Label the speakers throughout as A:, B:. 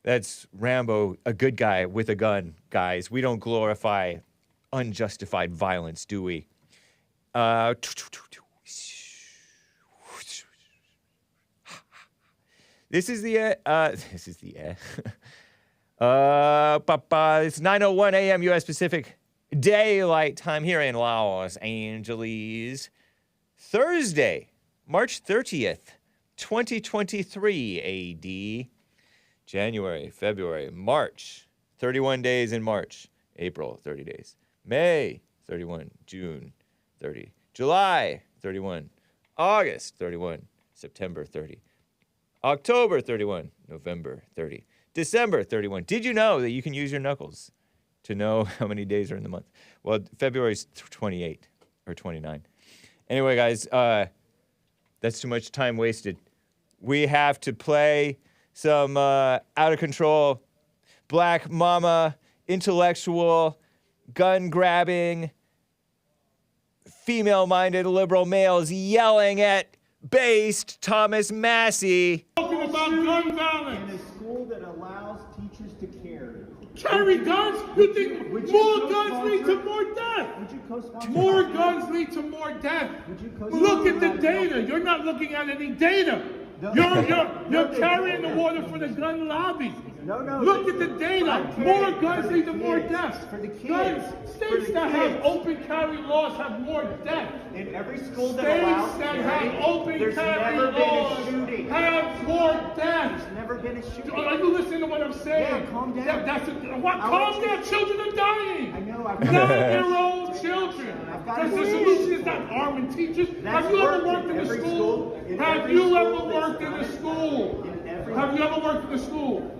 A: That's Rambo, a good guy with a gun, guys. We don't glorify unjustified violence, do we? This is the it's 9:01 a.m. U.S. Pacific Daylight Time here in Los Angeles. Thursday, March 30th, 2023 A.D. January, February, March, 31 days in March. April, 30 days. May, 31. June, 30. July, 31. August, 31. September, 30. October, 31. November, 30. December, 31. Did you know that you can use your knuckles to know how many days are in the month? Well, February's 28 or 29. Anyway, guys, that's too much time wasted. We have to play some out of control, black mama, intellectual, gun-grabbing, female-minded liberal males yelling at based Thomas Massie.
B: Talking about gun violence.
C: In a school that allows teachers to carry.
B: Carry guns? You think more guns lead to more death?
C: Would you co-sponsor?
B: More guns lead to more death.
C: Would you co-sponsor?
B: Look at the data. You're not looking at any data. You're carrying the water for the gun lobby.
C: No.
B: Look at the data. More guns lead to more deaths.
C: For the kids.
B: States that have open carry laws have more deaths.
C: In every school that allows
B: States that
C: carry,
B: have open
C: there's
B: carry
C: never been a
B: laws
C: shooting.
B: have more deaths.
C: There's never been a shooting.
B: Are you listening to what I'm saying?
C: Yeah, calm down.
B: Calm down? Children are dying.
C: I know.
B: 9-year-old children. That's the solution is not arming teachers. Have you ever worked in a school? Have you ever worked in a school? Have you ever worked in a school?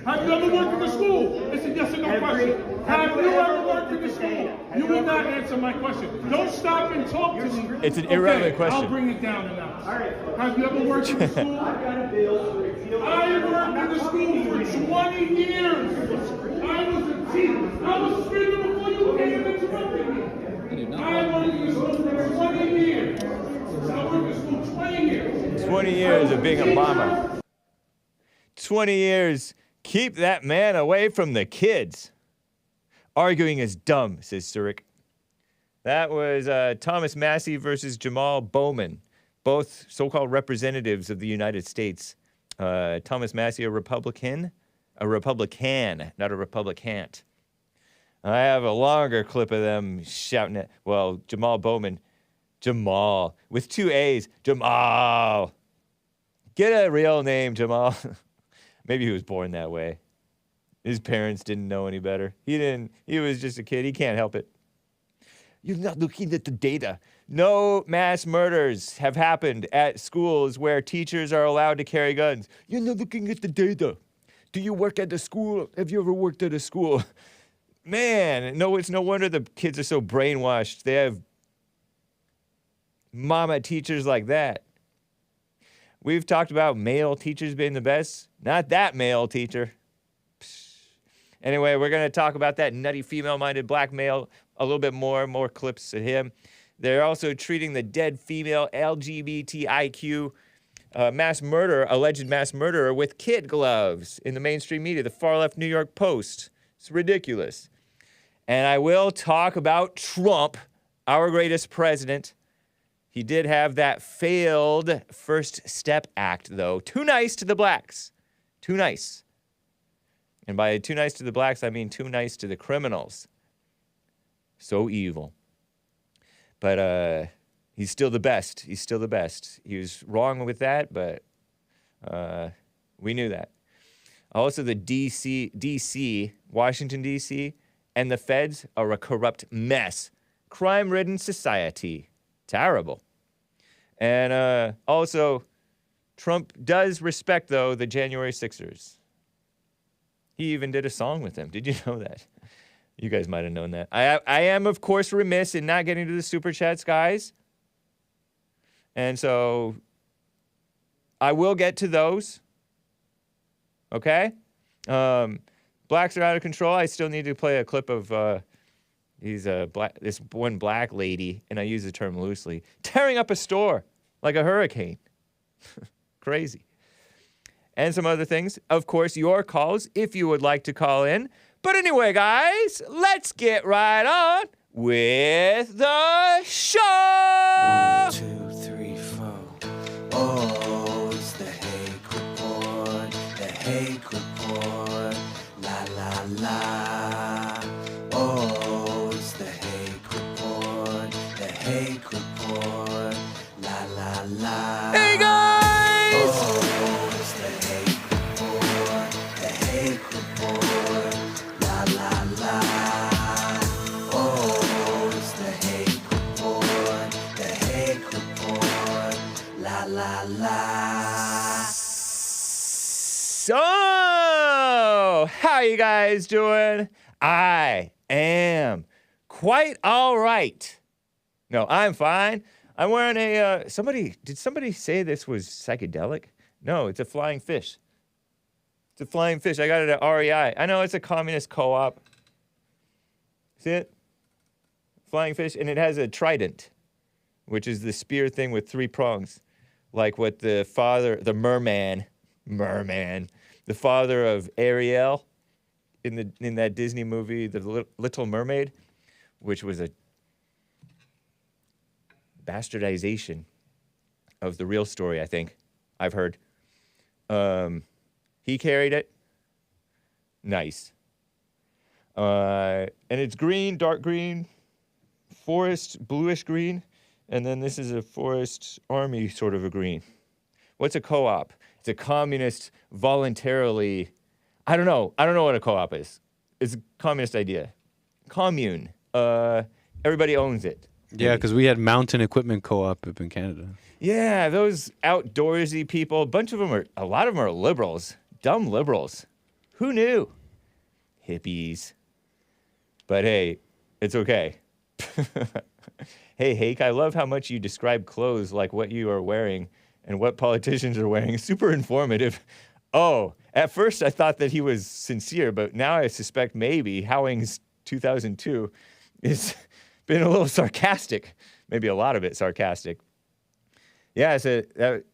B: Have you ever worked in the school? It's a yes or no question. Have you ever worked in the school? You will not answer my question. Don't stop and talk to me.
A: It's an irrelevant question.
B: I'll bring it down a notch. All right. Have you ever worked in the school?
C: I've got a bill to repeal.
B: I worked in the school for 20 years. I was a teacher. I was screaming before you came and interrupted me. I worked in the school for 20 years. I worked in the school 20 years.
A: 20 years of being a mama. 20 years. Keep that man away from the kids. Arguing is dumb, says Zurich. That was Thomas Massie versus Jamaal Bowman, both so-called representatives of the United States. Thomas Massie, a Republican, not a Republicant. I have a longer clip of them shouting at, well, Jamaal Bowman, Jamaal, with 2 A's, Jamaal. Get a real name, Jamaal. Maybe he was born that way. His parents didn't know any better. He was just a kid. He can't help it. You're not looking at the data. No mass murders have happened at schools where teachers are allowed to carry guns. You're not looking at the data. Do you work at a school? Have you ever worked at a school? Man, no, it's no wonder the kids are so brainwashed. They have mama teachers like that. We've talked about male teachers being the best. Not that male teacher. Anyway, we're going to talk about that nutty female-minded black male a little bit more clips of him. They're also treating the dead female LGBTIQ alleged mass murderer with kid gloves in the mainstream media, the far-left New York Post. It's ridiculous. And I will talk about Trump, our greatest president. He did have that failed First Step Act, though. Too nice to the blacks. Too nice. And by too nice to the blacks, I mean too nice to the criminals. So evil. But he's still the best. He's still the best. He was wrong with that, but we knew that. Also, the D.C., Washington, D.C., and the feds are a corrupt mess. Crime-ridden society. Terrible. And also, Trump does respect, though, the January 6ers. He even did a song with them. Did you know that? You guys might have known that. I am, of course, remiss in not getting to the Super Chats, guys. And so, I will get to those. Okay? Blacks are out of control. I still need to play a clip of... this one black lady, and I use the term loosely, tearing up a store. like a hurricane. Crazy. And some other things. Of course, your calls if you would like to call in. But anyway, guys, let's get right on with the show.
D: 1, 2, 3, 4. Oh, it's the Hake Report. The Hake Report. La la la. Oh, it's the Hake Report. The Hake Report. La la la.
A: Hey, guys!
D: Oh, it's the Hake Report. The Hake Report. La la la. Oh, it's the Hake Report. The Hake Report. La la la.
A: So, how you guys doing? I am quite all right. No, I'm fine. I'm wearing a, did somebody say this was psychedelic? No, it's a flying fish. It's a flying fish. I got it at REI. I know it's a communist co-op. See it? Flying fish, and it has a trident, which is the spear thing with 3 prongs, like what the merman, the father of Ariel in that Disney movie, The Little Mermaid, which was a bastardization of the real story, I think. I've heard. He carried it. Nice. And it's green, dark green, forest, bluish green, and then this is a forest army sort of a green. What's a co-op? It's a communist voluntarily, I don't know what a co-op is. It's a communist idea. Commune. Everybody owns it.
E: Yeah, because we had Mountain Equipment Co-op up in Canada.
A: Yeah, those outdoorsy people, a lot of them are liberals. Dumb liberals. Who knew? Hippies. But hey, it's okay. Hey, Hake, I love how much you describe clothes like what you are wearing and what politicians are wearing. Super informative. Oh, at first I thought that he was sincere, but now I suspect maybe Howing's 2002 is been a little sarcastic. Maybe a lot of it sarcastic. Yeah, so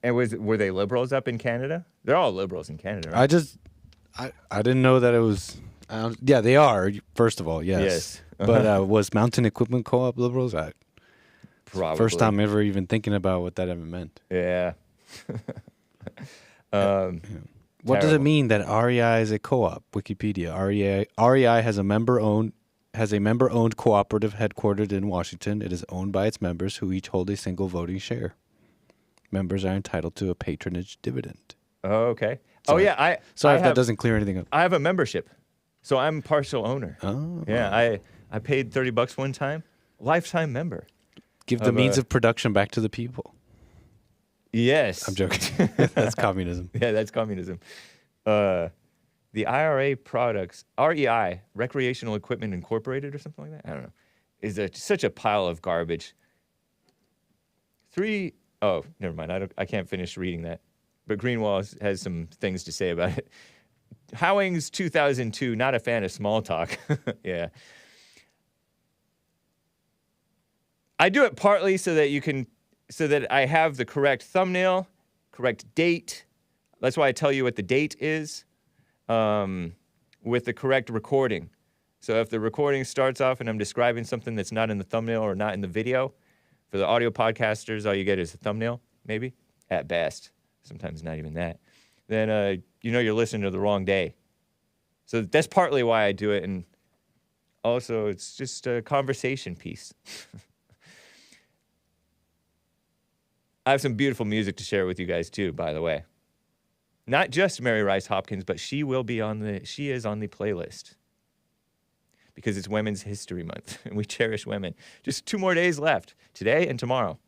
A: were they liberals up in Canada? They're all liberals in Canada, right?
E: I didn't know that it was. Yeah, they are. First of all, yes.
A: Yes.
E: But was Mountain Equipment Co-op liberals?
A: Probably.
E: First time ever even thinking about what that ever meant.
A: Yeah.
E: What does it mean that REI is a co-op? Wikipedia. REI has a member-owned cooperative headquartered in Washington. It is owned by its members who each hold a single voting share. Members are entitled to a patronage dividend.
A: Oh, okay.
E: Sorry.
A: Oh, yeah.
E: Sorry if that doesn't clear anything up.
A: I have a membership, so I'm partial owner.
E: Oh.
A: Yeah, I paid $30 one time. Lifetime member.
E: Give the means of production back to the people.
A: Yes.
E: I'm joking. That's communism.
A: Yeah, that's communism. The IRA products, REI, Recreational Equipment Incorporated or something like that, I don't know, is such a pile of garbage. Oh, never mind. I can't finish reading that. But Greenwald has some things to say about it. Howing's 2002, not a fan of small talk. Yeah. I do it partly so that I have the correct thumbnail, correct date. That's why I tell you what the date is, with the correct recording. So if the recording starts off and I'm describing something that's not in the thumbnail or not in the video, for the audio podcasters, all you get is a thumbnail, maybe, at best. Sometimes not even that. Then you're listening to the wrong day. So that's partly why I do it, and also it's just a conversation piece. I have some beautiful music to share with you guys too, by the way. Not just Mary Rice Hopkins, but she is on the playlist. Because it's Women's History Month, and we cherish women. Just 2 more days left, today and tomorrow.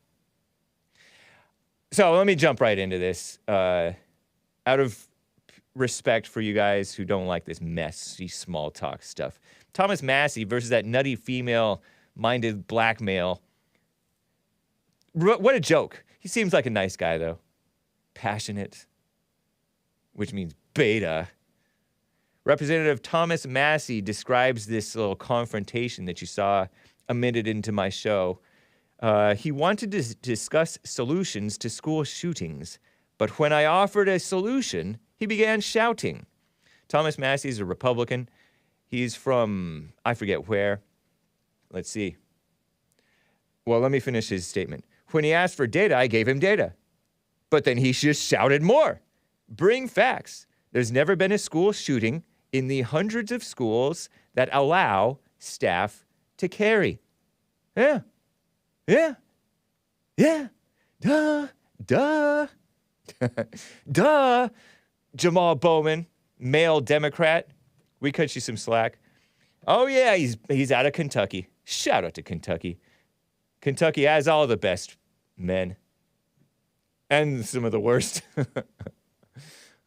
A: So let me jump right into this. Out of respect for you guys who don't like this messy small talk stuff. Thomas Massie versus that nutty female-minded black male. What a joke. He seems like a nice guy, though. Passionate, which means beta. Representative Thomas Massie describes this little confrontation that you saw emitted into my show He wanted to discuss solutions to school shootings, but when I offered a solution, he began shouting. Thomas Massie is a Republican. He's from, I forget where. Let's see. Well, let me finish his statement. When he asked for data, I gave him data. But then he just shouted more. Bring facts. There's never been a school shooting in the hundreds of schools that allow staff to carry. Yeah. Yeah. Yeah. Duh. Duh. Duh. Jamaal Bowman, male Democrat. We cut you some slack. Oh, yeah, he's out of Kentucky. Shout out to Kentucky. Kentucky has all the best men. And some of the worst.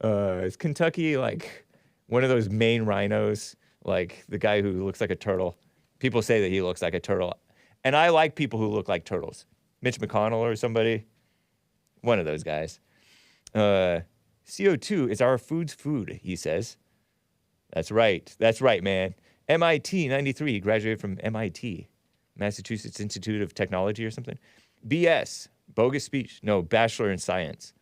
A: Is Kentucky like one of those Maine rhinos? Like the guy who looks like a turtle. People say that he looks like a turtle. And I like people who look like turtles. Mitch McConnell or somebody. One of those guys. CO2 is our food's food, he says. That's right. That's right, man. MIT 93, graduated from MIT. Massachusetts Institute of Technology or something. BS, bogus speech. No, Bachelor in Science.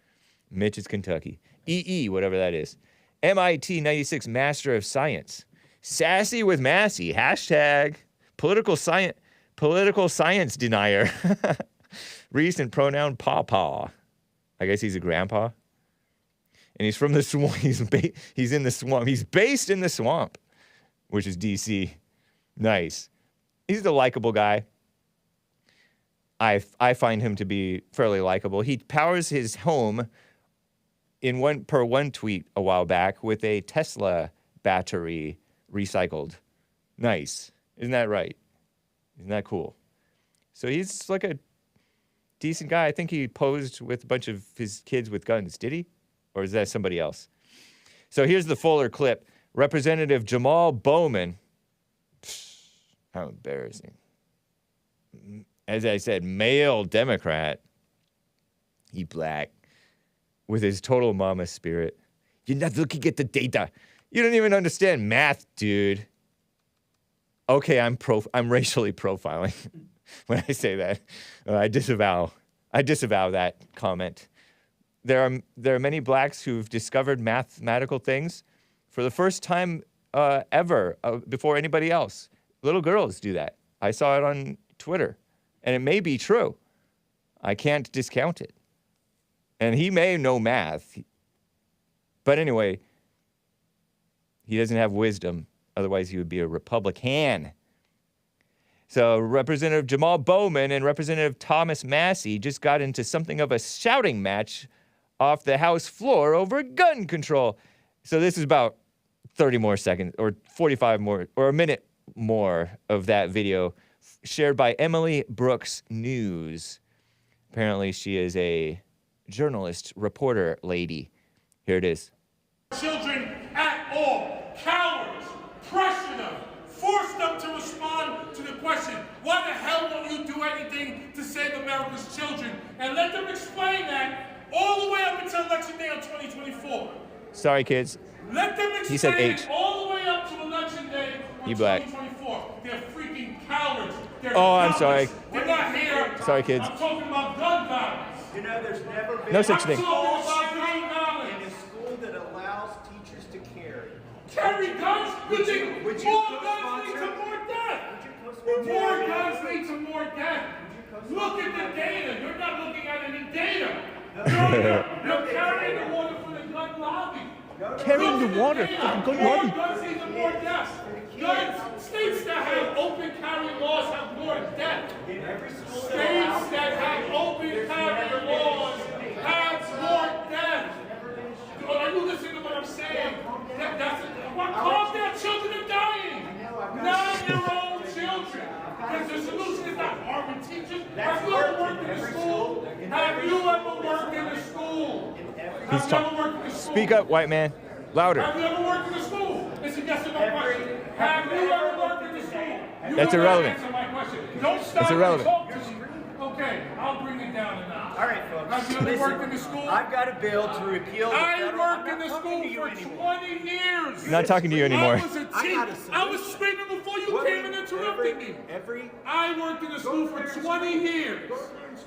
A: Mitch is Kentucky. EE, whatever that is. MIT 96, Master of Science. Sassy with Massie, hashtag political science denier. Recent pronoun pawpaw. I guess he's a grandpa. And he's from the swamp. He's in the swamp. He's based in the swamp, which is D.C. Nice. He's a likable guy. I find him to be fairly likable. He powers his home in one tweet a while back with a Tesla battery recycled. Nice. Isn't that right? Isn't that cool? So he's like a decent guy. I think he posed with a bunch of his kids with guns. Did he? Or is that somebody else? So here's the fuller clip. Representative Jamaal Bowman. How embarrassing. As I said, male Democrat. He black. With his total mama spirit. You're not looking at the data. You don't even understand math, dude. Okay, I'm racially profiling when I say that. I disavow that comment. There are many blacks who've discovered mathematical things for the first time ever before anybody else. Little girls do that. I saw it on Twitter, and it may be true. I can't discount it. And he may know math, but anyway, he doesn't have wisdom. Otherwise, he would be a Republican. So Representative Jamaal Bowman and Representative Thomas Massie just got into something of a shouting match off the House floor over gun control. So this is about 30 more seconds, or 45 more, or a minute more of that video shared by Emily Brooks News. Apparently, she is a journalist, reporter lady. Here it is.
B: Children at all. Cowards. Pressure them. Force them to respond to the question, why the hell won't you do anything to save America's children? And let them explain that all the way up until Election Day on 2024.
A: Sorry, kids.
B: Let them explain
A: He said H.
B: all the way up to Election Day on
A: You black.
B: 2024. They're freaking cowards. They're
A: Oh, I'm
B: cowards.
A: sorry.
B: They're not here.
A: Sorry, kids.
B: I'm talking about gun violence.
C: You know, there's never been
A: No such
C: a
A: thing.
C: school
B: I'm talking about gun
C: shooting
B: violence.
C: in a school that allows teachers to carry.
B: Carry guns?
C: Would you
B: More guns lead
C: co-sponsor?
B: to more death.
C: Would you
B: More
C: co-sponsor?
B: guns lead to more death. Look at the data. You're not looking at any data. You're carrying the water for the gun lobby.
A: Carrying the water for the gun lobby.
B: More guns lead to more deaths. States that have open carry laws have more death.
C: In every school that
B: States
C: allows
B: that have open carry laws have more death. Are you listening to what I'm saying? Calm down, children are dying. Not your own children. Because the solution is not arming teachers. Have you ever worked in a school? Have you ever worked in a school?
A: He's talking. Speak up, white man. Louder.
B: Have you ever worked in a school? It's a yes or no question. Have you ever worked in a school?
A: That's irrelevant.
B: Answer my question. Don't stop
A: It's irrelevant.
B: and talk to me. Okay, I'll bring it down a notch.
C: All right, folks.
B: Have you ever
C: Listen,
B: worked in the school?
C: I've got a bill to repeal the
B: I
C: federal...
B: worked
C: I'm
B: in the
C: not
B: school
C: talking to you
B: for
C: anymore.
B: 20 years.
A: Not talking to you anymore.
B: I was a
C: I got a
B: teacher. I was
C: solution.
B: screaming before you came and interrupted me. I worked in the school for 20 years.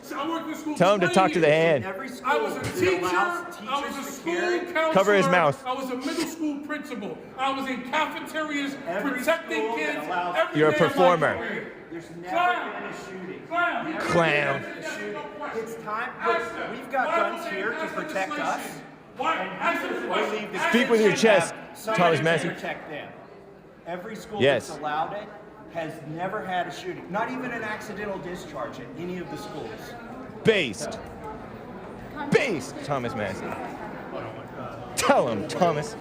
B: So I worked in the school
A: Tell him
B: for
A: to
B: 20
A: talk to the
B: years.
A: hand.
C: Every school
B: I was a
C: that
B: teacher,
C: allows
B: I was a
C: teachers to
B: school
C: carry.
B: counselor.
A: Cover his mouth.
B: I was a middle school principal. I was in cafeterias
C: Every
B: protecting
C: school that
B: kids.
C: allows-
B: every
A: You're a
B: day of my
A: performer.
B: career.
C: There's never
B: Clown.
C: been a shooting.
B: Clown.
C: Never
A: Clown.
C: been a shooting. It's time.
B: Ask them.
C: We've got
B: Why
C: guns
B: don't they
C: here to
B: pass
C: protect us.
B: legislation? Why? Ask them the
C: We
B: question.
C: leave the
B: Ask
A: Speak
B: them
A: with
B: the
A: your
B: question.
A: chest,
C: Somebody
A: Thomas
C: to
A: Massie.
C: protect them. Every school
A: Yes.
C: that's allowed it has never had a shooting. Not even an accidental discharge at any of the schools.
A: Based. Based, Thomas Massie. Tell him, Thomas.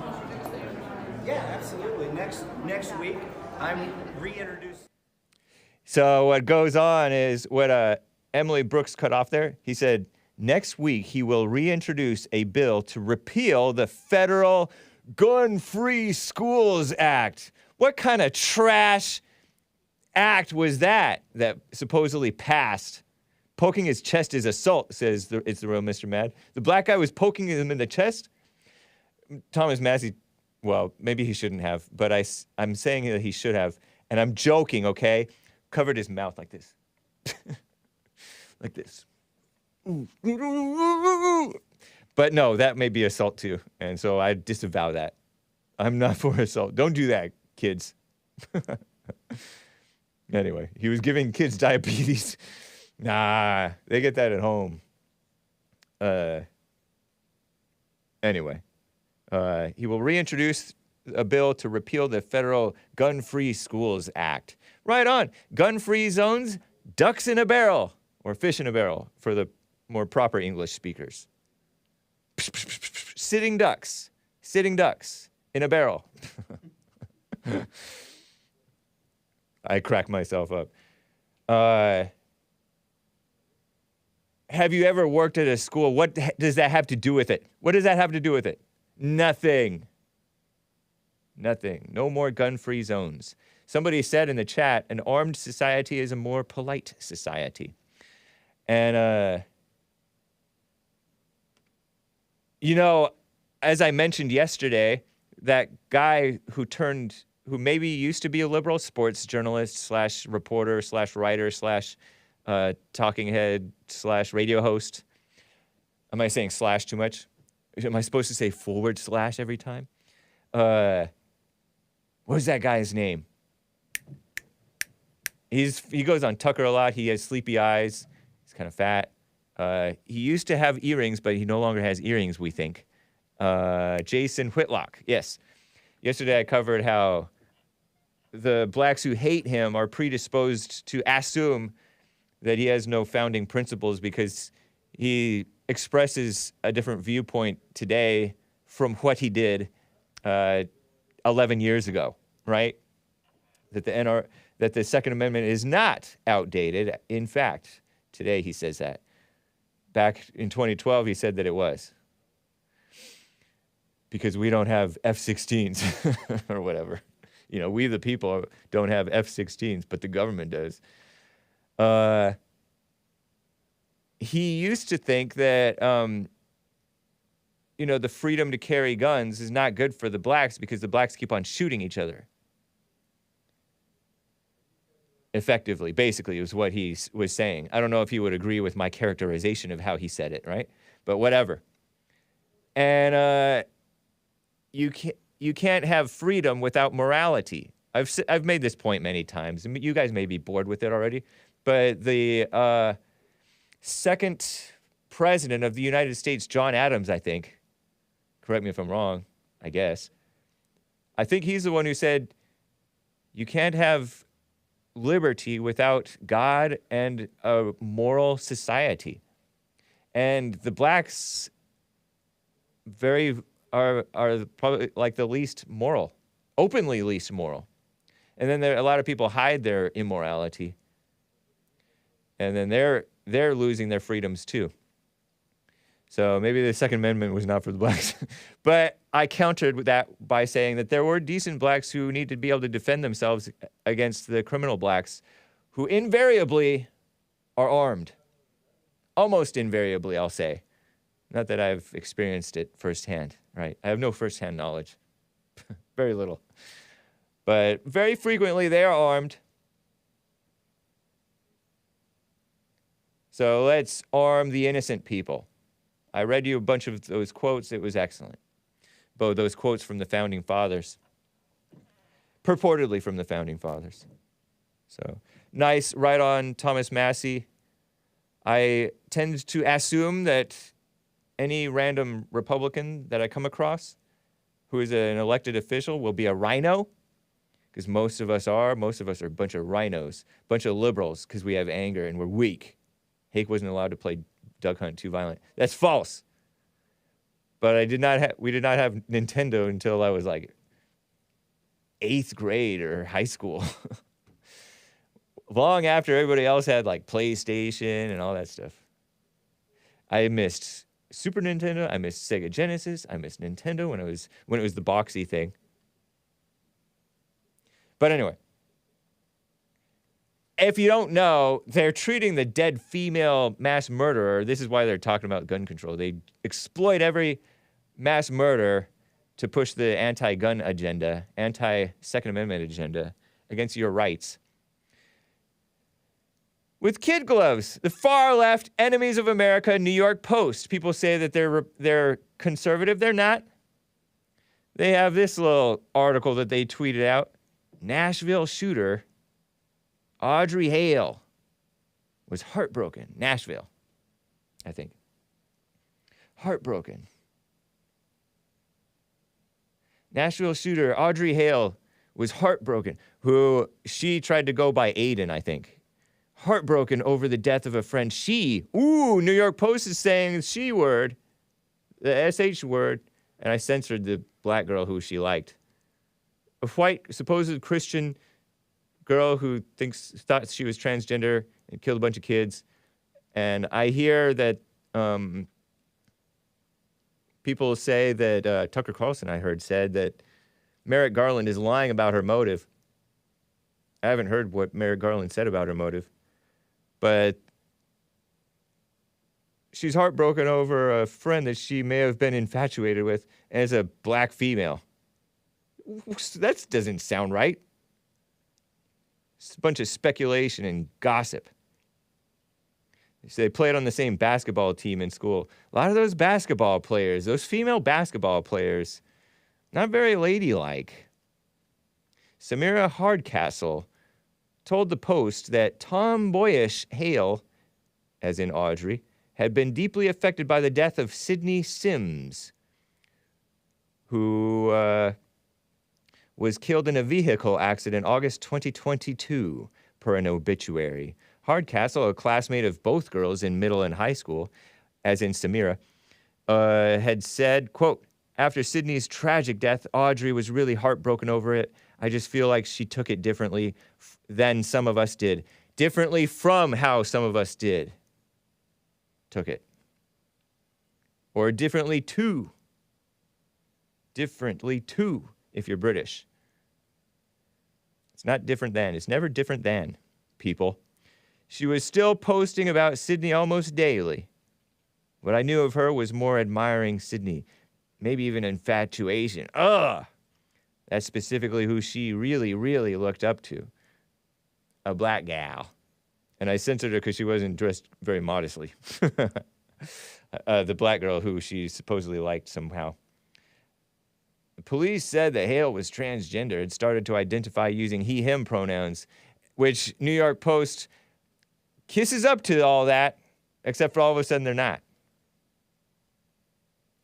C: Yeah, absolutely. Next week, I'm reintroducing.
A: So what goes on is what Emily Brooks cut off there. He said, next week he will reintroduce a bill to repeal the Federal Gun-Free Schools Act. What kind of trash act was that supposedly passed? Poking his chest is assault, says it's the real Mr. Mad. The black guy was poking him in the chest. Thomas Massie, well, maybe he shouldn't have, but I'm saying that he should have. And I'm joking, okay? Covered his mouth like this. Like this. But no, that may be assault too. And so I disavow that. I'm not for assault. Don't do that, kids. Anyway, he was giving kids diabetes. Nah, they get that at home. Anyway, he will reintroduce a bill to repeal the Federal Gun-Free Schools Act. Right on. Gun-free zones, ducks in a barrel, or fish in a barrel for the more proper English speakers. Sitting ducks in a barrel. I crack myself up. Have you ever worked at a school? What does that have to do with it? What does that have to do with it? Nothing. Nothing. No more gun-free zones. Somebody said in the chat, an armed society is a more polite society. And, you know, as I mentioned yesterday, that guy who maybe used to be a liberal sports journalist / reporter / writer / talking head / radio host. Am I saying / too much? Am I supposed to say / every time? What was that guy's name? He goes on Tucker a lot. He has sleepy eyes. He's kind of fat. He used to have earrings, but he no longer has earrings, we think. Jason Whitlock, yes. Yesterday I covered how the blacks who hate him are predisposed to assume that he has no founding principles because he expresses a different viewpoint today from what he did 11 years ago, right? That the Second Amendment is not outdated. In fact, today he says that. Back in 2012, he said that it was. Because we don't have F-16s or whatever. You know, we the people don't have F-16s, but the government does. He used to think that, you know, the freedom to carry guns is not good for the blacks because the blacks keep on shooting each other. Effectively, basically, was what he was saying. I don't know if he would agree with my characterization of how he said it, right? But whatever. And you can't have freedom without morality. I've made this point many times. You guys may be bored with it already, but the second president of the United States, John Adams, I think, correct me if I'm wrong, I guess. I think he's the one who said, you can't have liberty without God and a moral society. And the blacks are probably like the least moral, openly least moral. And then a lot of people hide their immorality. And then they're losing their freedoms too. So maybe the Second Amendment was not for the blacks. But I countered that by saying that there were decent blacks who need to be able to defend themselves against the criminal blacks who invariably are armed. Almost invariably, I'll say. Not that I've experienced it firsthand, right? I have no firsthand knowledge. Very little. But very frequently, they are armed. So let's arm the innocent people. I read you a bunch of those quotes. It was excellent. Both those quotes from the Founding Fathers. Purportedly from the Founding Fathers. So, nice, right on Thomas Massie. I tend to assume that any random Republican that I come across who is an elected official will be a rhino, because most of us are. Most of us are a bunch of rhinos, a bunch of liberals, because we have anger and we're weak. Hake wasn't allowed to play Duck Hunt Too Violent. That's false. But we did not have Nintendo until I was like 8th grade or high school. Long after everybody else had like PlayStation and all that stuff. I missed Super Nintendo. I missed Sega Genesis. I missed Nintendo when it was the boxy thing. But anyway, if you don't know, they're treating the dead female mass murderer. This is why they're talking about gun control. They exploit every mass murder to push the anti-gun agenda, anti-Second Amendment agenda against your rights. With kid gloves, the far left enemies of America, New York Post. People say that they're conservative. They're not. They have this little article that they tweeted out. Nashville shooter Audrey Hale was heartbroken. Nashville, I think. Heartbroken. Nashville shooter Audrey Hale was heartbroken. She tried to go by Aiden, I think. Heartbroken over the death of a friend. New York Post is saying the she word, the SH word, and I censored the black girl who she liked. A white, supposed Christian girl who thought she was transgender and killed a bunch of kids. And I hear that people say that Tucker Carlson, I heard, said that Merrick Garland is lying about her motive. I haven't heard what Merrick Garland said about her motive. But she's heartbroken over a friend that she may have been infatuated with as a black female. That doesn't sound right. It's a bunch of speculation and gossip. So they played on the same basketball team in school. A lot of those basketball players, those female basketball players, not very ladylike. Samira Hardcastle told the Post that tomboyish Hale, as in Audrey, had been deeply affected by the death of Sidney Sims, who was killed in a vehicle accident August 2022, per an obituary. Hardcastle, a classmate of both girls in middle and high school, as in Samira, had said, quote, after Sidney's tragic death, Audrey was really heartbroken over it. I just feel like she took it differently than some of us did. Differently from how some of us took it. Or differently too. Differently too, if you're British. It's not different than. It's never different than, people. She was still posting about Sidney almost daily. What I knew of her was more admiring Sidney. Maybe even infatuation. Ugh! That's specifically who she really, really looked up to. A black gal. And I censored her because she wasn't dressed very modestly. The black girl who she supposedly liked somehow. The police said that Hale was transgender and started to identify using he, him pronouns, which New York Post kisses up to all that, except for all of a sudden they're not.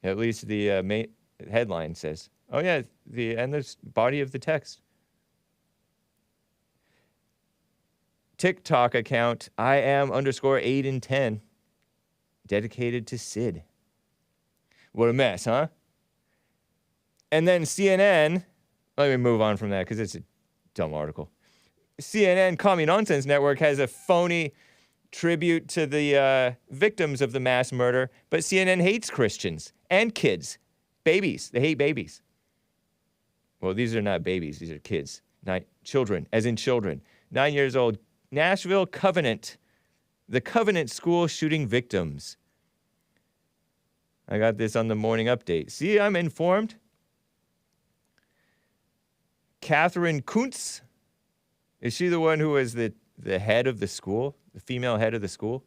A: At least the headline says. Oh, yeah, and the body of the text. TikTok account, Iam_8in10, dedicated to Sid. What a mess, huh? And then CNN, let me move on from that because it's a dumb article. CNN, Commie Nonsense Network, has a phony tribute to the victims of the mass murder, but CNN hates Christians and kids. Babies. They hate babies. Well, these are not babies. These are kids. Children, as in children. 9 years old. Nashville Covenant The Covenant School shooting victims. I got this on the morning update. See, I'm informed. Catherine Kuntz. Is she the one who was the head of the school? The female head of the school?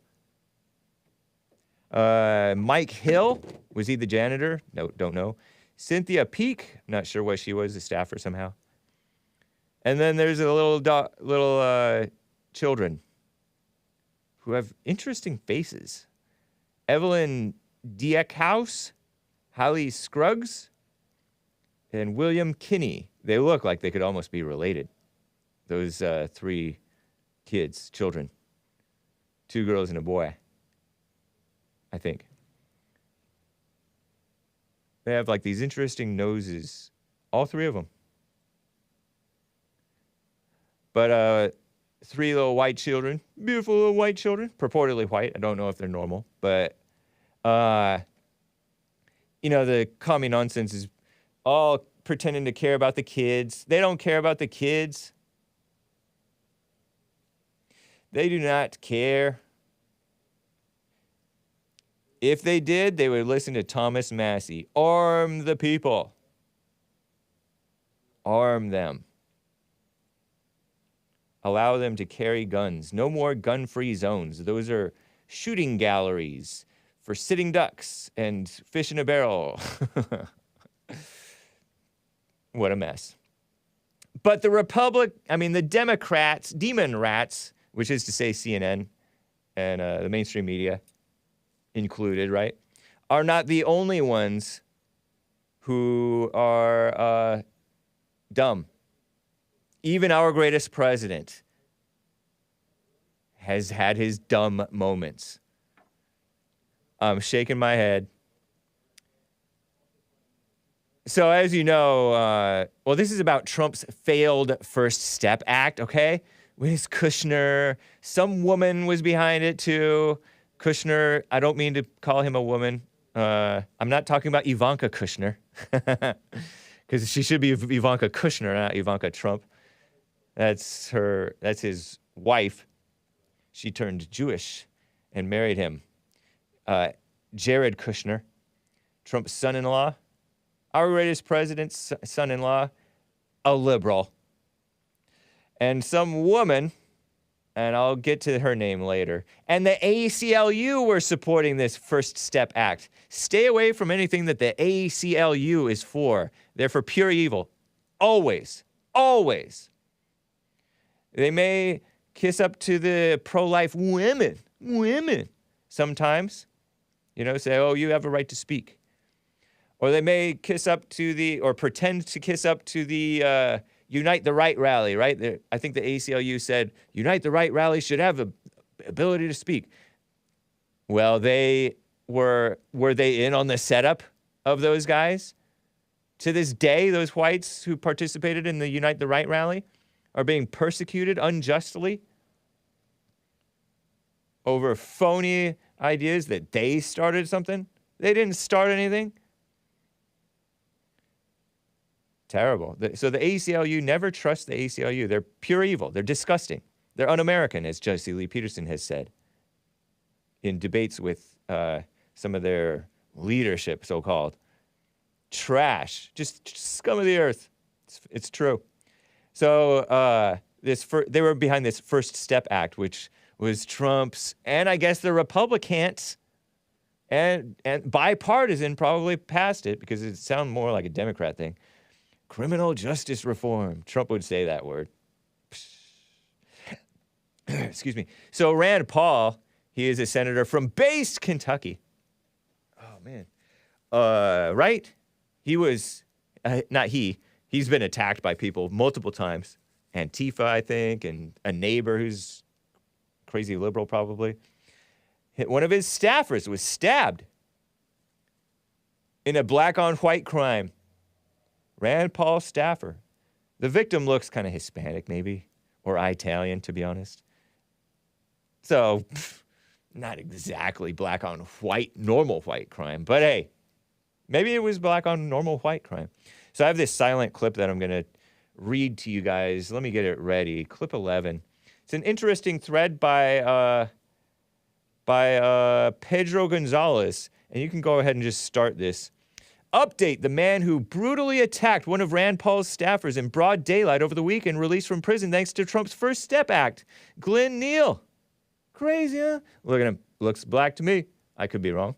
A: Mike Hill. Was he the janitor? No, don't know. Cynthia Peak. Not sure what she was, a staffer somehow. And then there's a little children who have interesting faces. Evelyn Dieckhaus, Hallie Scruggs, and William Kinney. They look like they could almost be related. Those 3 kids, children. 2 girls and a boy, I think. They have like these interesting noses, all 3 of them. But 3 little white children, beautiful little white children, purportedly white. I don't know if they're normal, but the commie nonsense is all pretending to care about the kids. They don't care about the kids. They do not care. If they did, they would listen to Thomas Massie. Arm the people. Arm them. Allow them to carry guns. No more gun-free zones. Those are shooting galleries for sitting ducks and fish in a barrel. What a mess. But the Democrats, demon rats, which is to say CNN and the mainstream media included, right, are not the only ones who are dumb. Even our greatest president has had his dumb moments. I'm shaking my head. So as you know, this is about Trump's failed First Step Act, okay? With Kushner. Some woman was behind it too. Kushner, I don't mean to call him a woman. I'm not talking about Ivanka Kushner. Because she should be Ivanka Kushner, not Ivanka Trump. That's his wife. She turned Jewish and married him. Jared Kushner, Trump's son-in-law, our greatest president's son-in-law, a liberal. And some woman, and I'll get to her name later, and the ACLU were supporting this First Step Act. Stay away from anything that the ACLU is for. They're for pure evil. Always. Always. They may kiss up to the pro-life women, sometimes, say, oh, you have a right to speak. Or they may kiss up to or pretend to kiss up to the Unite the Right rally, right? I think the ACLU said, Unite the Right rally should have the ability to speak. Well, were they in on the setup of those guys? To this day, those whites who participated in the Unite the Right rally are being persecuted unjustly over phony ideas that they started something. They didn't start anything. Terrible. So the ACLU, never trust the ACLU. They're pure evil. They're disgusting. They're un-American, as Jesse Lee Peterson has said in debates with some of their leadership, so-called. Trash. Just scum of the earth. It's true. So they were behind this First Step Act, which was Trump's, and I guess the Republicans, and bipartisan probably passed it because it sounded more like a Democrat thing. Criminal justice reform. Trump would say that word. Excuse me. So Rand Paul, he is a senator from based Kentucky. Oh, man. Right? He was, he's been attacked by people multiple times. Antifa, I think, and a neighbor who's crazy liberal probably. One of his staffers was stabbed in a black-on-white crime. Rand Paul staffer. The victim looks kind of Hispanic, maybe, or Italian, to be honest. So, not exactly black-on-white, normal white crime, but hey, maybe it was black-on-normal white crime. So I have this silent clip that I'm going to read to you guys. Let me get it ready. Clip 11. It's an interesting thread by by Pedro Gonzalez. And you can go ahead and just start this. Update: the man who brutally attacked one of Rand Paul's staffers in broad daylight over the weekend released from prison thanks to Trump's First Step Act. Glenn Neal. Crazy, huh? Look at him. Looks black to me. I could be wrong.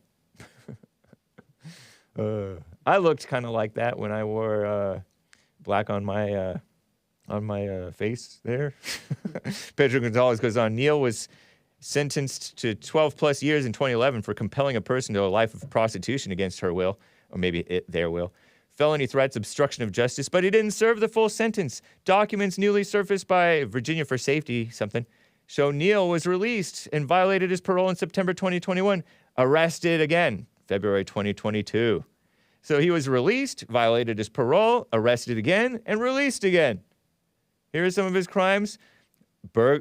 A: I looked kind of like that when I wore black on my face there. Pedro Gonzalez goes on. Neal was sentenced to 12 plus years in 2011 for compelling a person to a life of prostitution against her will. Or maybe their will. Felony threats, obstruction of justice, but he didn't serve the full sentence. Documents newly surfaced by Virginia for Safety, show Neal was released and violated his parole in September 2021. Arrested again, February 2022. So he was released, violated his parole, arrested again, and released again. Here are some of his crimes.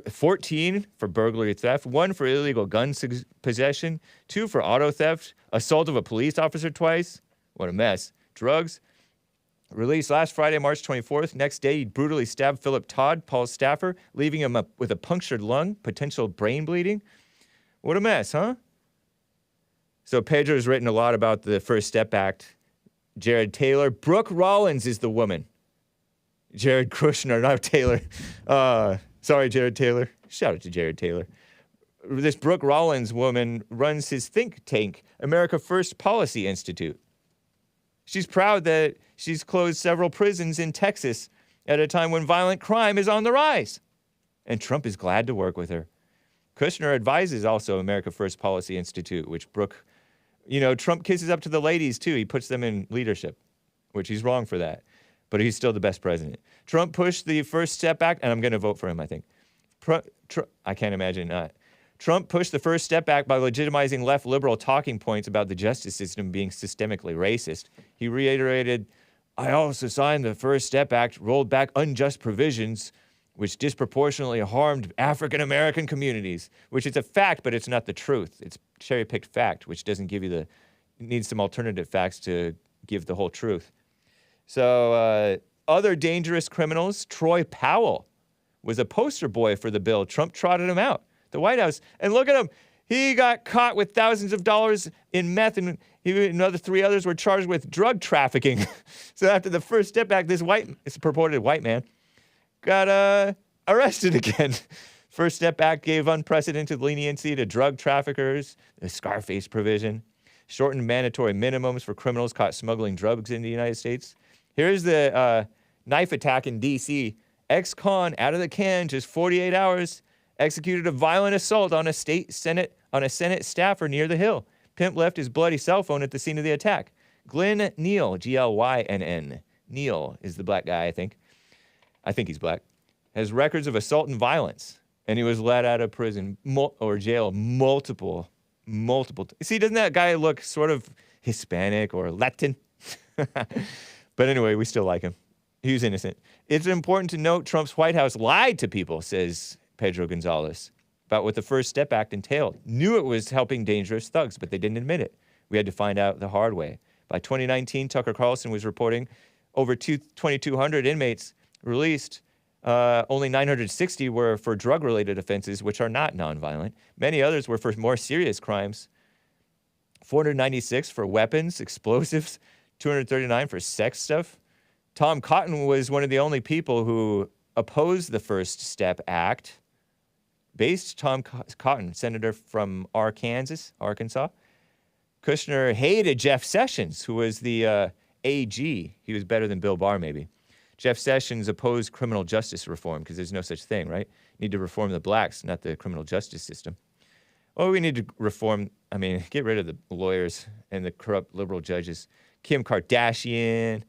A: 14 for burglary theft, 1 for illegal gun possession, 2 for auto theft, assault of a police officer twice. What a mess. Drugs. Released last Friday, March 24th. Next day, he brutally stabbed Philip Todd, Paul's staffer, leaving him up with a punctured lung, potential brain bleeding. What a mess, huh? So Pedro's written a lot about the First Step Act. Jared Taylor. Brooke Rollins is the woman. Jared Kushner, not Taylor. Sorry, Jared Taylor. Shout out to Jared Taylor. This Brooke Rollins woman runs his think tank, America First Policy Institute. She's proud that she's closed several prisons in Texas at a time when violent crime is on the rise. And Trump is glad to work with her. Kushner advises also America First Policy Institute, which Brooke, Trump kisses up to the ladies too. He puts them in leadership, which he's wrong for that. But he's still the best president. Trump pushed the First Step Act, and I'm going to vote for him, I think. I can't imagine not. Trump pushed the First Step Act by legitimizing left liberal talking points about the justice system being systemically racist. He reiterated, I also signed the First Step Act, rolled back unjust provisions, which disproportionately harmed African-American communities, which is a fact, but it's not the truth. It's cherry-picked fact, which doesn't give you needs some alternative facts to give the whole truth. So, other dangerous criminals, Troy Powell was a poster boy for the bill. Trump trotted him out. The White House. And look at him. He got caught with thousands of dollars in meth, and another 3 others were charged with drug trafficking. So after the First Step Back, this purported white man got arrested again. First Step Back gave unprecedented leniency to drug traffickers, the Scarface provision, shortened mandatory minimums for criminals caught smuggling drugs in the United States. Here's the knife attack in D.C. Ex-con out of the can, just 48 hours. Executed a violent assault on a Senate staffer near the Hill. Pimp left his bloody cell phone at the scene of the attack. Glenn Neal, Glynn. Neal is the black guy, I think. I think he's black. Has records of assault and violence. And he was let out of prison or jail multiple. See, doesn't that guy look sort of Hispanic or Latin? But anyway, we still like him. He was innocent. It's important to note Trump's White House lied to people, says Pedro Gonzalez, about what the First Step Act entailed. Knew it was helping dangerous thugs, but they didn't admit it. We had to find out the hard way. By 2019, Tucker Carlson was reporting over 2,200 inmates released. Only 960 were for drug-related offenses, which are not nonviolent. Many others were for more serious crimes. 496 for weapons, explosives, 239 for sex stuff. Tom Cotton was one of the only people who opposed the First Step Act. Tom Cotton, senator from Arkansas. Kushner hated Jeff Sessions, who was the AG. He was better than Bill Barr, maybe. Jeff Sessions opposed criminal justice reform because there's no such thing, right? Need to reform the blacks, not the criminal justice system. Well, we need to get rid of the lawyers and the corrupt liberal judges. Kim Kardashian.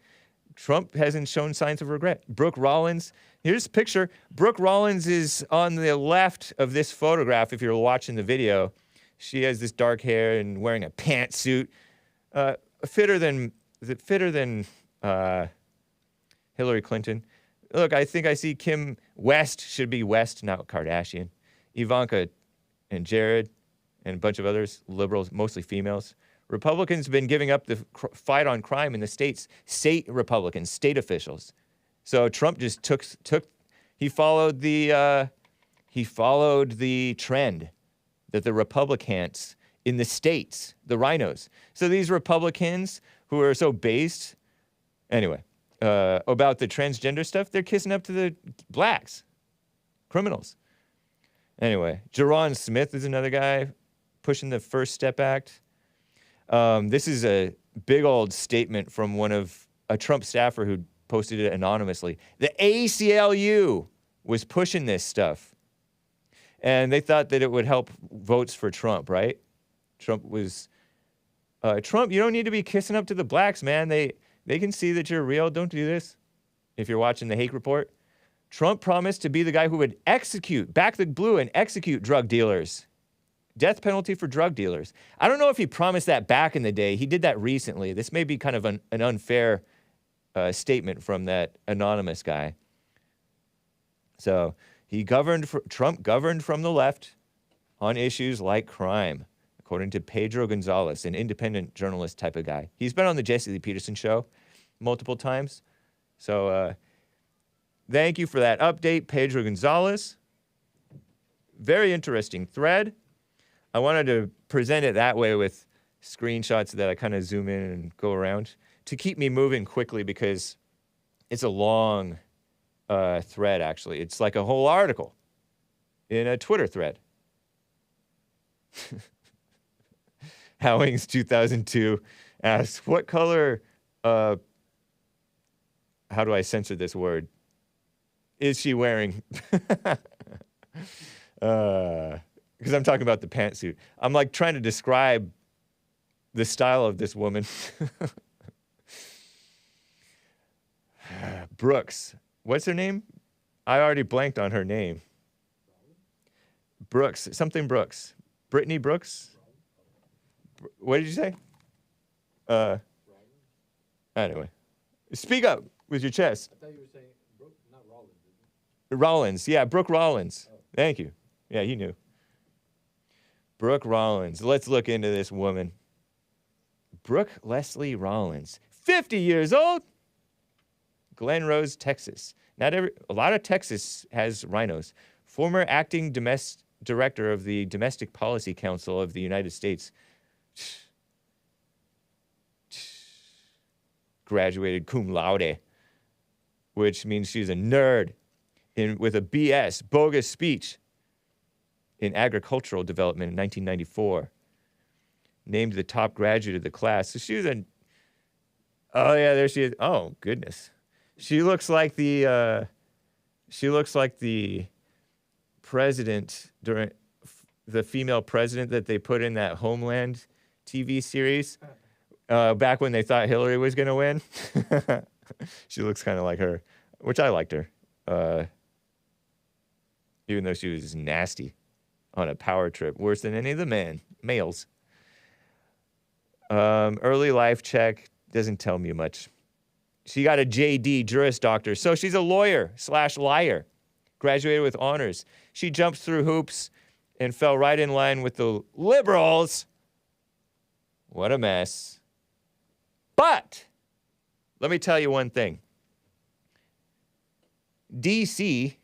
A: Trump hasn't shown signs of regret. Brooke Rollins. Here's a picture. Brooke Rollins is on the left of this photograph if you're watching the video. She has this dark hair and wearing a pantsuit. Fitter than Hillary Clinton. Look, I think I see Kim West, should be West, not Kardashian. Ivanka and Jared and a bunch of others, liberals, mostly females. Republicans have been giving up the fight on crime in the states. State Republicans, state officials. So Trump just he followed the trend. that the Republicans in the states, the rhinos, so these Republicans who are so based, anyway, about the transgender stuff, they're kissing up to the blacks, criminals. Anyway, Jerron Smith is another guy pushing the First Step Act. This is a big old statement from a Trump staffer who posted it anonymously. The ACLU was pushing this stuff. And they thought that it would help votes for Trump, right? Trump, you don't need to be kissing up to the blacks, man. They can see that you're real. Don't do this. If you're watching the Hake Report, Trump promised to be the guy who would back the blue and execute drug dealers. Death penalty for drug dealers. I don't know if he promised that back in the day. He did that recently. This may be kind of an unfair statement from that anonymous guy. So Trump governed from the left on issues like crime, according to Pedro Gonzalez, an independent journalist type of guy. He's been on the Jesse Lee Peterson show multiple times. So thank you for that update, Pedro Gonzalez. Very interesting thread. I wanted to present it that way with screenshots that I kind of zoom in and go around to keep me moving quickly because it's a long thread, actually. It's like a whole article in a Twitter thread. Howings 2002 asks, what color, how do I censor this word, is she wearing? Because I'm talking about the pantsuit. I'm like trying to describe the style of this woman. Brooks. What's her name? I already blanked on her name. Brooks. Something Brooks. Brittany Brooks? What did you say? Anyway. Speak up with your chest.
F: I thought you were saying Brooke, not Rollins.
A: Rollins. Yeah, Brooke Rollins. Thank you. Yeah, you knew. Brooke Rollins. Let's look into this woman. Brooke Leslie Rollins. 50 years old. Glen Rose, Texas. A lot of Texas has rhinos. Former acting director of the Domestic Policy Council of the United States. Graduated cum laude, which means she's a nerd with a BS, bogus speech, in agricultural development in 1994. Named the top graduate of the class. So she was oh yeah, there she is. Oh goodness. She looks like the president during the female president that they put in that Homeland TV series back when they thought Hillary was going to win. She looks kind of like her, which I liked her, even though she was nasty on a power trip, worse than any of the males. Early life check doesn't tell me much. She got a JD, Juris Doctor, so she's a lawyer/liar. Graduated with honors. She jumped through hoops and fell right in line with the liberals. What a mess. But let me tell you one thing. D.C.,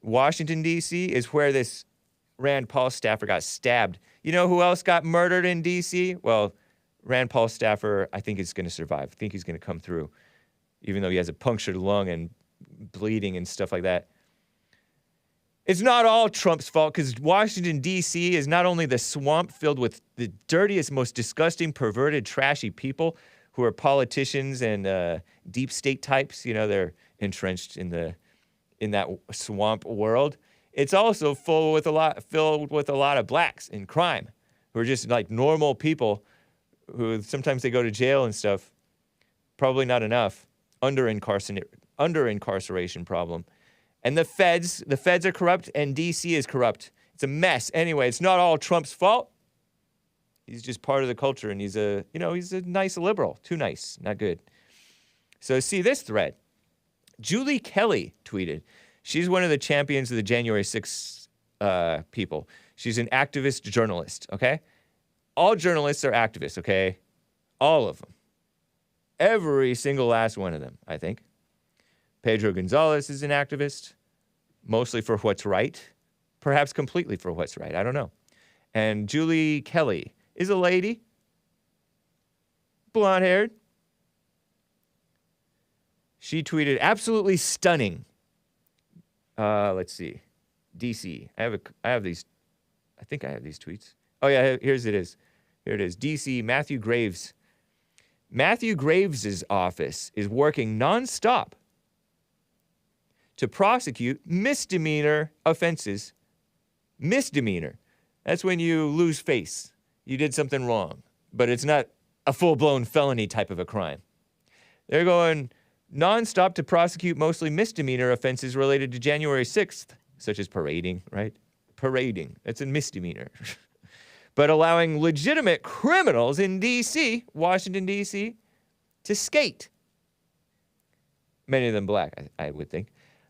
A: Washington, D.C., is where this Rand Paul staffer got stabbed. You know who else got murdered in D.C.? Well, Rand Paul staffer, I think, is going to survive. I think he's going to come through, even though he has a punctured lung and bleeding and stuff like that. It's not all Trump's fault, because Washington, D.C. is not only the swamp filled with the dirtiest, most disgusting, perverted, trashy people who are politicians and deep state types. You know, they're entrenched in that swamp world. It's also filled with a lot of blacks in crime who are just like normal people who sometimes they go to jail and stuff. Probably not enough. Under incarceration problem. And the feds are corrupt and DC is corrupt. It's a mess. Anyway, it's not all Trump's fault. He's just part of the culture, and he's a nice liberal. Too nice, not good. So see this thread. Julie Kelly tweeted. She's one of the champions of the January 6th people. She's an activist journalist, okay? All journalists are activists, okay? All of them. Every single last one of them, I think. Pedro Gonzalez is an activist, mostly for what's right, perhaps completely for what's right. I don't know. And Julie Kelly is a lady, blonde-haired. She tweeted, absolutely stunning. Let's see. DC. I have these. I think I have these tweets. Oh, yeah, Here it is. DC, Matthew Graves. Matthew Graves' office is working nonstop to prosecute misdemeanor offenses. Misdemeanor. That's when you lose face. You did something wrong, but it's not a full-blown felony type of a crime. They're going nonstop to prosecute mostly misdemeanor offenses related to January 6th, such as parading, right? Parading. That's a misdemeanor. But allowing legitimate criminals in D.C., Washington, D.C., to skate. Many of them black, I would think.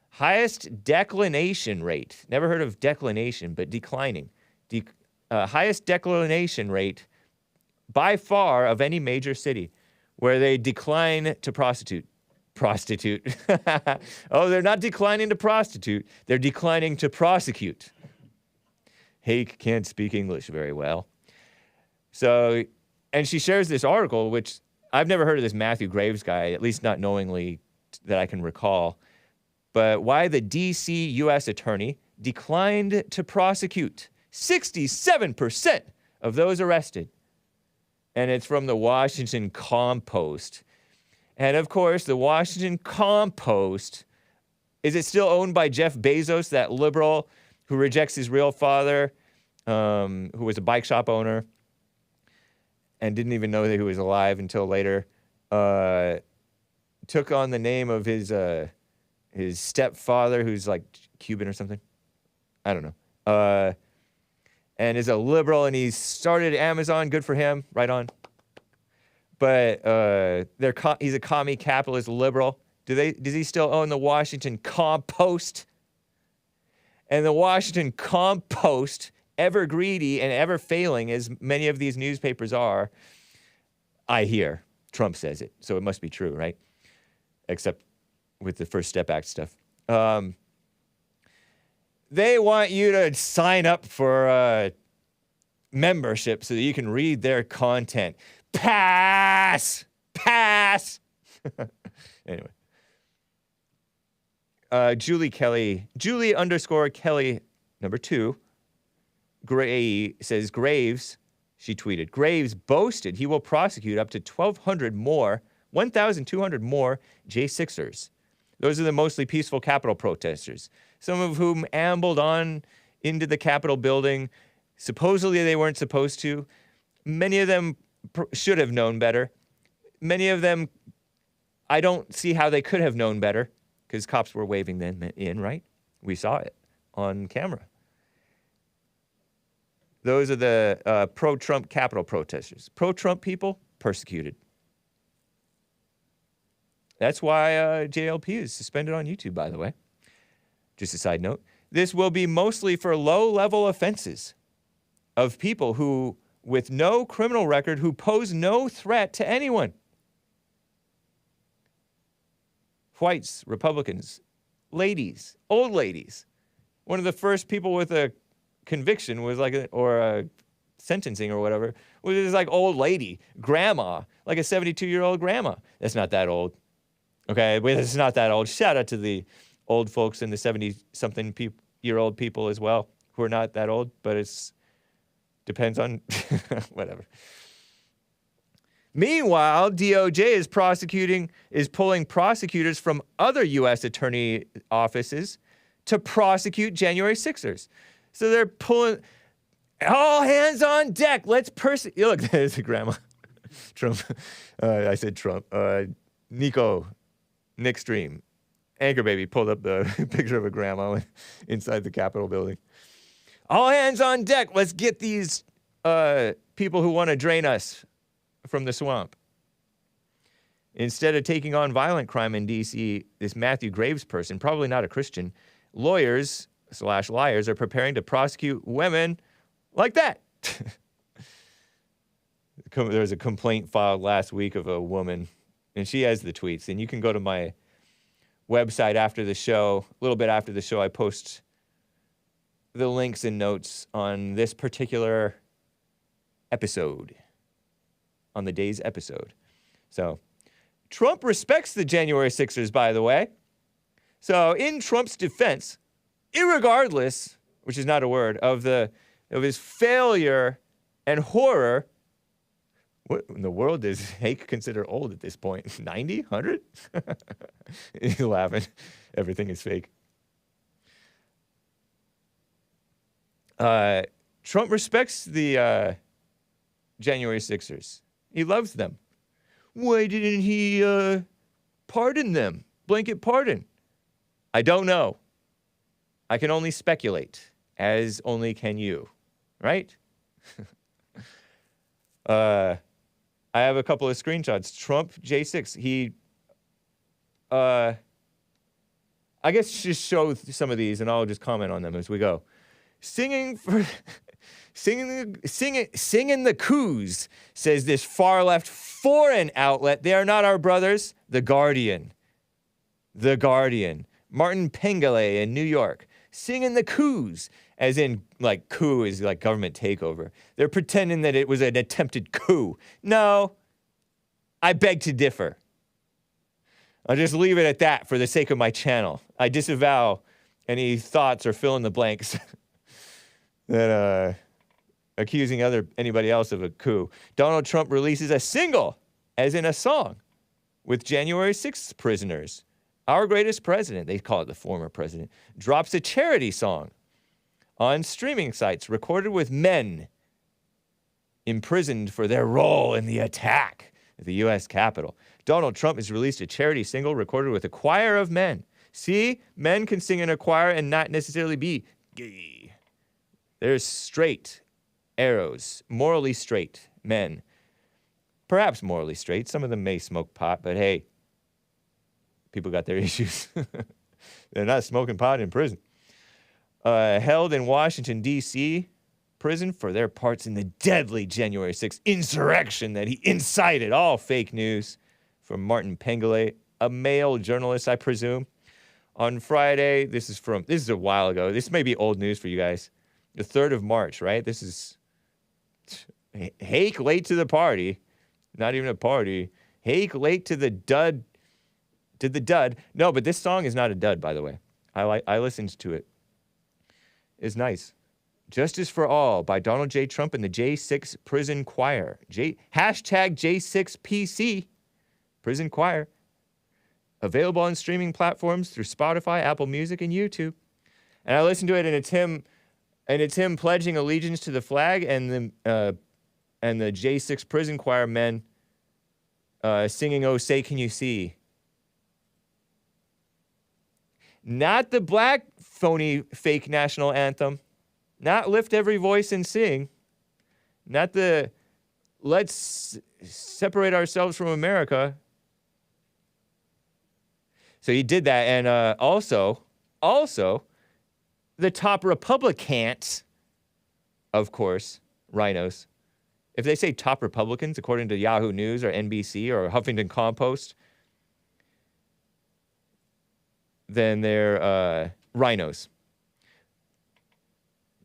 A: Highest declination rate. Never heard of declination, but declining. Highest declination rate by far of any major city where they decline to prostitute. Oh, they're not declining to prostitute. They're declining to prosecute. Hake can't speak English very well. So, and she shares this article, which I've never heard of this Matthew Graves guy, at least not knowingly that I can recall. But why the D.C. U.S. attorney declined to prosecute 67% of those arrested. And it's from the Washington Compost. And of course, the Washington Compost, is it still owned by Jeff Bezos, that liberal who rejects his real father, who was a bike shop owner and didn't even know that he was alive until later, took on the name of his stepfather, who's like Cuban or something. I don't know. And is a liberal, and he started Amazon. Good for him. Right on. But he's a commie capitalist liberal. Does he still own the Washington Compost? And the Washington Compost, ever greedy and ever failing, as many of these newspapers are, I hear. Trump says it, so it must be true, right? Except with the First Step Act stuff. They want you to sign up for membership so that you can read their content. Pass! Anyway. Julie _ Kelly, number 2, Gray says Graves, she tweeted, Graves boasted he will prosecute up to 1,200 more, 1,200 more J6ers. Those are the mostly peaceful Capitol protesters, some of whom ambled on into the Capitol building. Supposedly they weren't supposed to. Many of them should have known better. Many of them, I don't see how they could have known better, because cops were waving them in, right? We saw it on camera. Those are the pro-Trump Capitol protesters. Pro-Trump people, persecuted. That's why JLP is suspended on YouTube, by the way. Just a side note. This will be mostly for low-level offenses of people who, with no criminal record, who pose no threat to anyone. Whites, Republicans, ladies, old ladies. One of the first people with a conviction was or a sentencing or whatever, was this like old lady, grandma, like a 72-year-old grandma. That's not that old. Okay, but it's not that old. Shout out to the old folks and the 70-something-year-old people as well, who are not that old, but it's depends on whatever. Meanwhile, DOJ is pulling prosecutors from other U.S. attorney offices to prosecute January 6ers. So they're pulling all hands on deck. Let's look, there's the grandma. Trump. I said Trump. Nick Stream. Anchor Baby pulled up the picture of a grandma inside the Capitol building. All hands on deck. Let's get these people who want to drain us from the swamp. Instead of taking on violent crime in D.C., this Matthew Graves person, probably not a Christian, lawyers/liars are preparing to prosecute women like that. There was a complaint filed last week of a woman, and she has the tweets. And you can go to my website after the show, a little bit after the show, I post the links and notes on this particular episode, on the day's episode. So, Trump respects the January 6ers, by the way. So, in Trump's defense, irregardless, which is not a word, of his failure and horror, what in the world does Hake consider old at this point? 90? 100? He's laughing. Everything is fake. Trump respects the January 6ers. He loves them. Why didn't he pardon them? Blanket pardon. I don't know. I can only speculate, as only can you, right? I have a couple of screenshots. Trump J6. He, I guess just show some of these, and I'll just comment on them as we go. Singing the coups, says this far left foreign outlet. They are not our brothers. The Guardian. Martin Pengele in New York. Singing the coups, as in, like, coup is like government takeover. They're pretending that it was an attempted coup. No, I beg to differ. I'll just leave it at that for the sake of my channel. I disavow any thoughts or fill in the blanks that accusing anybody else of a coup. Donald Trump releases a single, as in a song, with January 6th prisoners. Our greatest president, they call it the former president, drops a charity song on streaming sites recorded with men imprisoned for their role in the attack at the U.S. Capitol. Donald Trump has released a charity single recorded with a choir of men. See, men can sing in a choir and not necessarily be gay. There's straight arrows, morally straight men. Perhaps morally straight. Some of them may smoke pot, but hey, people got their issues. They're not smoking pot in prison. Held in Washington, D.C. prison for their parts in the deadly January 6th insurrection that he incited. All fake news from Martin Pengele, a male journalist, I presume. On Friday, this is a while ago. This may be old news for you guys. The 3rd of March, right? This is Hake late to the party. Not even a party. Hake late to the dud. To the dud. No, but this song is not a dud, by the way. I listened to it. It's nice. Justice for All by Donald J. Trump and the J6 Prison Choir. Hashtag J6PC Prison Choir. Available on streaming platforms through Spotify, Apple Music, and YouTube. And I listened to it, and it's him pledging allegiance to the flag, and the J6 Prison Choir men singing "Oh Say Can You See." Not the black phony fake national anthem. Not Lift Every Voice and Sing. Not the let's separate ourselves from America. So he did that. And also, the top Republicans, of course, rhinos. If they say top Republicans, according to Yahoo News or NBC or Huffington Compost, then they're rhinos.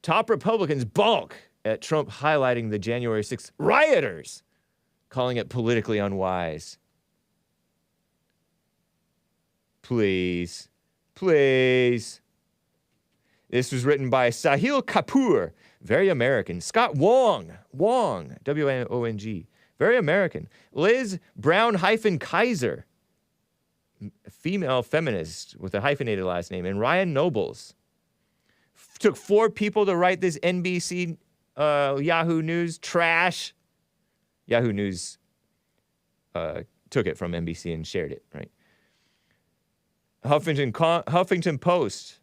A: Top Republicans balk at Trump highlighting the January 6th rioters, calling it politically unwise. Please. This was written by Sahil Kapoor, very American. Scott Wong, W-O-N-G, very American. Liz Brown-Kaiser, female feminist with a hyphenated last name, and Ryan Nobles. Took 4 people to write this NBC, Yahoo News trash. Yahoo News took it from NBC and shared it, right? Huffington Post,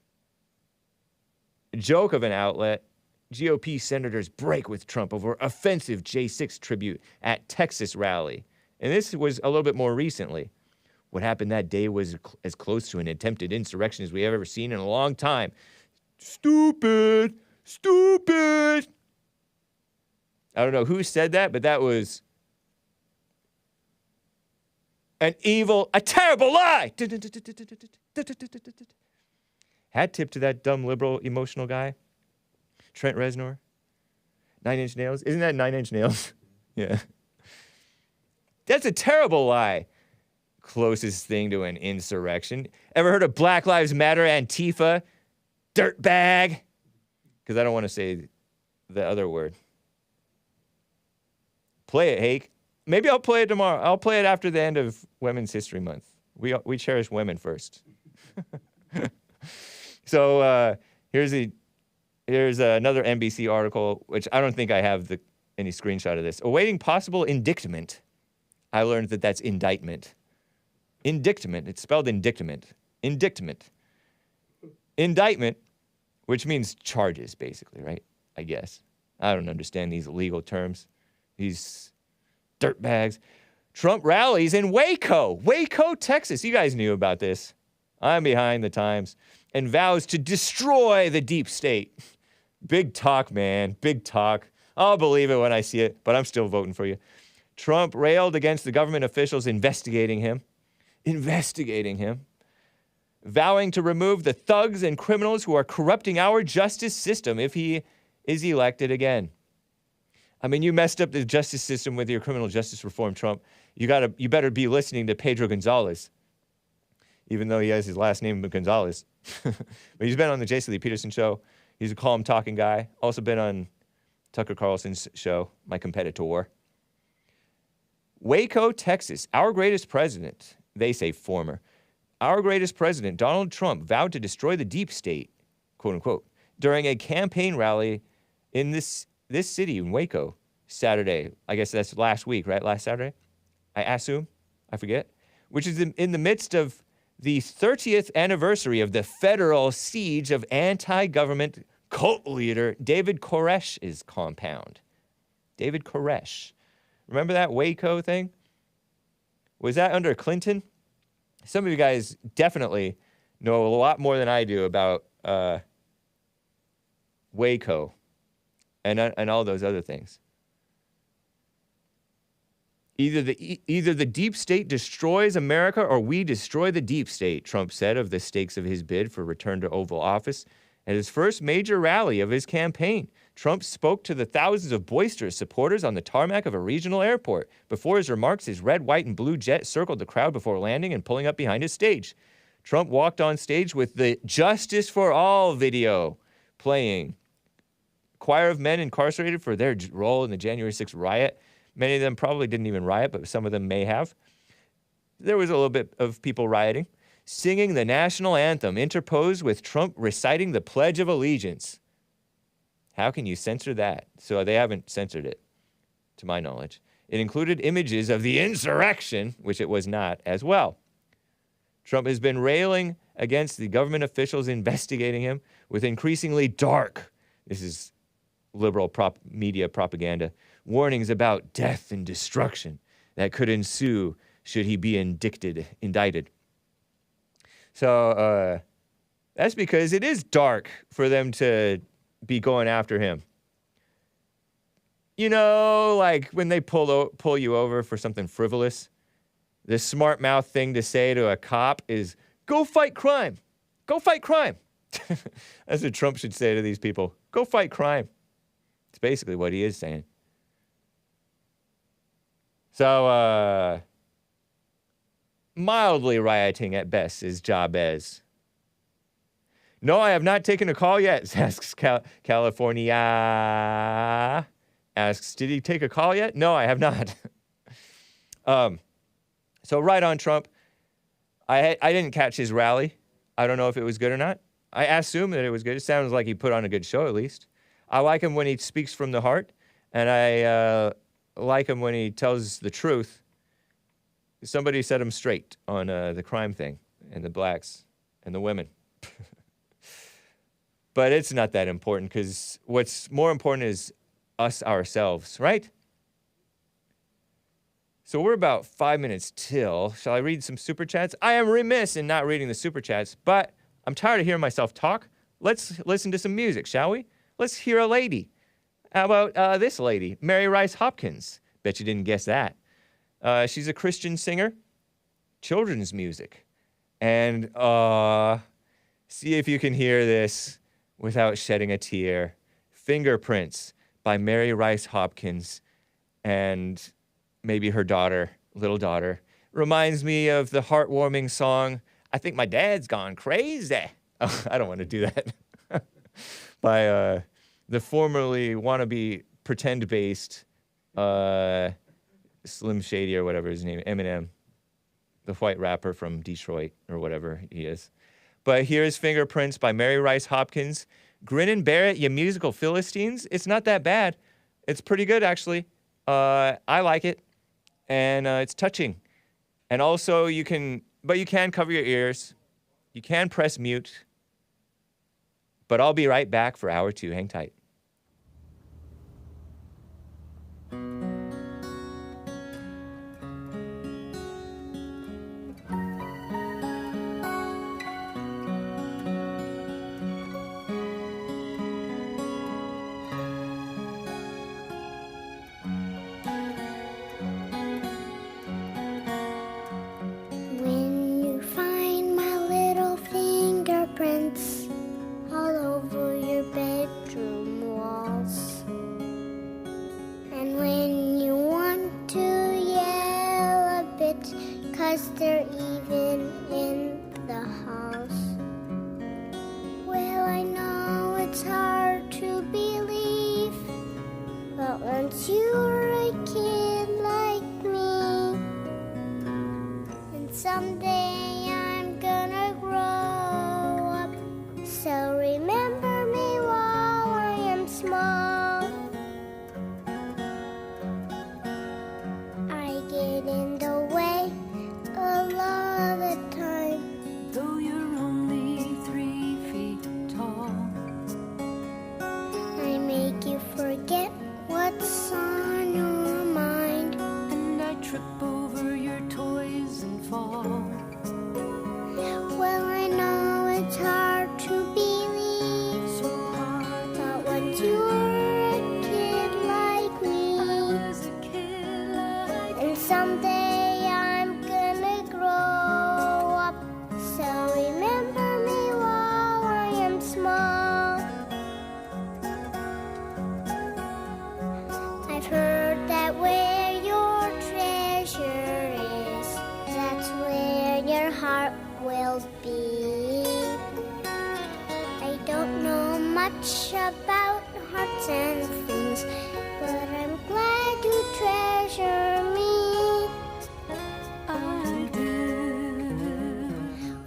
A: joke of an outlet. GOP senators break with Trump over offensive J6 tribute at Texas rally. And this was a little bit more recently. What happened that day was as close to an attempted insurrection as we have ever seen in a long time. Stupid. I don't know who said that, but that was a terrible lie. Hat tip to that dumb liberal emotional guy. Trent Reznor? 9 Inch Nails? Isn't that 9 Inch Nails? Yeah. That's a terrible lie. Closest thing to an insurrection. Ever heard of Black Lives Matter, Antifa? Dirtbag? Because I don't want to say the other word. Play it, Hake. Maybe I'll play it tomorrow. I'll play it after the end of Women's History Month. We cherish women first. So here's another NBC article, which I don't think I have any screenshot of this. Awaiting possible indictment. I learned that that's indictment. Indictment. It's spelled indictment. Indictment. Indictment, which means charges, basically, right? I guess. I don't understand these legal terms. These dirtbags. Trump rallies in Waco, Texas. You guys knew about this. I'm behind the times. And vows to destroy the deep state. Big talk, man. Big talk. I'll believe it when I see it, but I'm still voting for you. Trump railed against the government officials investigating him, vowing to remove the thugs and criminals who are corrupting our justice system if he is elected again. I mean, you messed up the justice system with your criminal justice reform, Trump. You better be listening to Pedro Gonzalez, even though he has his last name Gonzalez. But he's been on the Jason Lee Peterson show. He's a calm talking guy. Also been on Tucker Carlson's show, my competitor. Waco, Texas. Our greatest president, they say former. Our greatest president, Donald Trump, vowed to destroy the deep state, quote unquote, during a campaign rally in this city in Waco Saturday. I guess that's last week, right? Last Saturday? I assume. I forget. Which is in the midst of the 30th anniversary of the federal siege of anti-government cult leader David Koresh's compound. David Koresh. Remember that Waco thing? Was that under Clinton? Some of you guys definitely know a lot more than I do about Waco and all those other things. Either the deep state destroys America or we destroy the deep state, Trump said of the stakes of his bid for return to Oval Office. At his first major rally of his campaign, Trump spoke to the thousands of boisterous supporters on the tarmac of a regional airport. Before his remarks, his red, white, and blue jet circled the crowd before landing and pulling up behind his stage. Trump walked on stage with the Justice for All video playing. Choir of men incarcerated for their role in the January 6th riot. Many of them probably didn't even riot, but some of them may have. There was a little bit of people rioting. Singing the national anthem, interposed with Trump reciting the Pledge of Allegiance. How can you censor that? So they haven't censored it, to my knowledge. It included images of the insurrection, which it was not, as well. Trump has been railing against the government officials investigating him with increasingly dark, this is liberal media propaganda, warnings about death and destruction that could ensue should he be indicted. So that's because it is dark for them to be going after him. You know, like when they pull you over for something frivolous, the smart mouth thing to say to a cop is, go fight crime. Go fight crime. That's what Trump should say to these people. Go fight crime. It's basically what he is saying. So, mildly rioting at best is Jabez. No, I have not taken a call yet, asks California. Asks, did he take a call yet? No, I have not. So right on Trump. I didn't catch his rally. I don't know if it was good or not. I assume that it was good. It sounds like he put on a good show at least. I like him when he speaks from the heart, and I like him when he tells the truth. Somebody set him straight on the crime thing and the blacks and the women. But it's not that important because what's more important is us ourselves, right? So we're about 5 minutes till. Shall I read some super chats? I am remiss in not reading the super chats, but I'm tired of hearing myself talk. Let's listen to some music, shall we? Let's hear a lady. How about this lady, Mary Rice Hopkins? Bet you didn't guess that. She's a Christian singer, children's music. And see if you can hear this without shedding a tear. Fingerprints by Mary Rice Hopkins and maybe her daughter, little daughter. Reminds me of the heartwarming song, I Think My Dad's Gone Crazy. Oh, I don't want to do that. By the formerly wannabe pretend-based Slim Shady or whatever his name, Eminem, the white rapper from Detroit or whatever he is. But here's Fingerprints by Mary Rice Hopkins. Grin and bear it, you musical Philistines. It's not that bad. It's pretty good, actually. I like it. And it's touching. And also, you can cover your ears. You can press mute. But I'll be right back for hour 2. Hang tight.
G: When you find my little fingerprints all over your bedroom walls, and when you want to yell a bit 'cause they're even in the house, well, I know it's hard to believe, but once you're a kid like me, and someday I'm gonna grow up, so remember me while I am small. I get in the way a lot of the time,
H: Though you're only 3 feet tall,
G: I make you forget what's on your mind.
H: and I trip over your toys and fall.
G: Well, I know it's hard to believe,
H: So hard
G: but once you're a kid like me,
H: as a kid like
G: and someday I'm gonna grow up, so remember me while I am small. I've heard that where your treasure is, that's where your heart will be. I don't know much about hearts and things, but I'm glad you treasure me.
H: I do.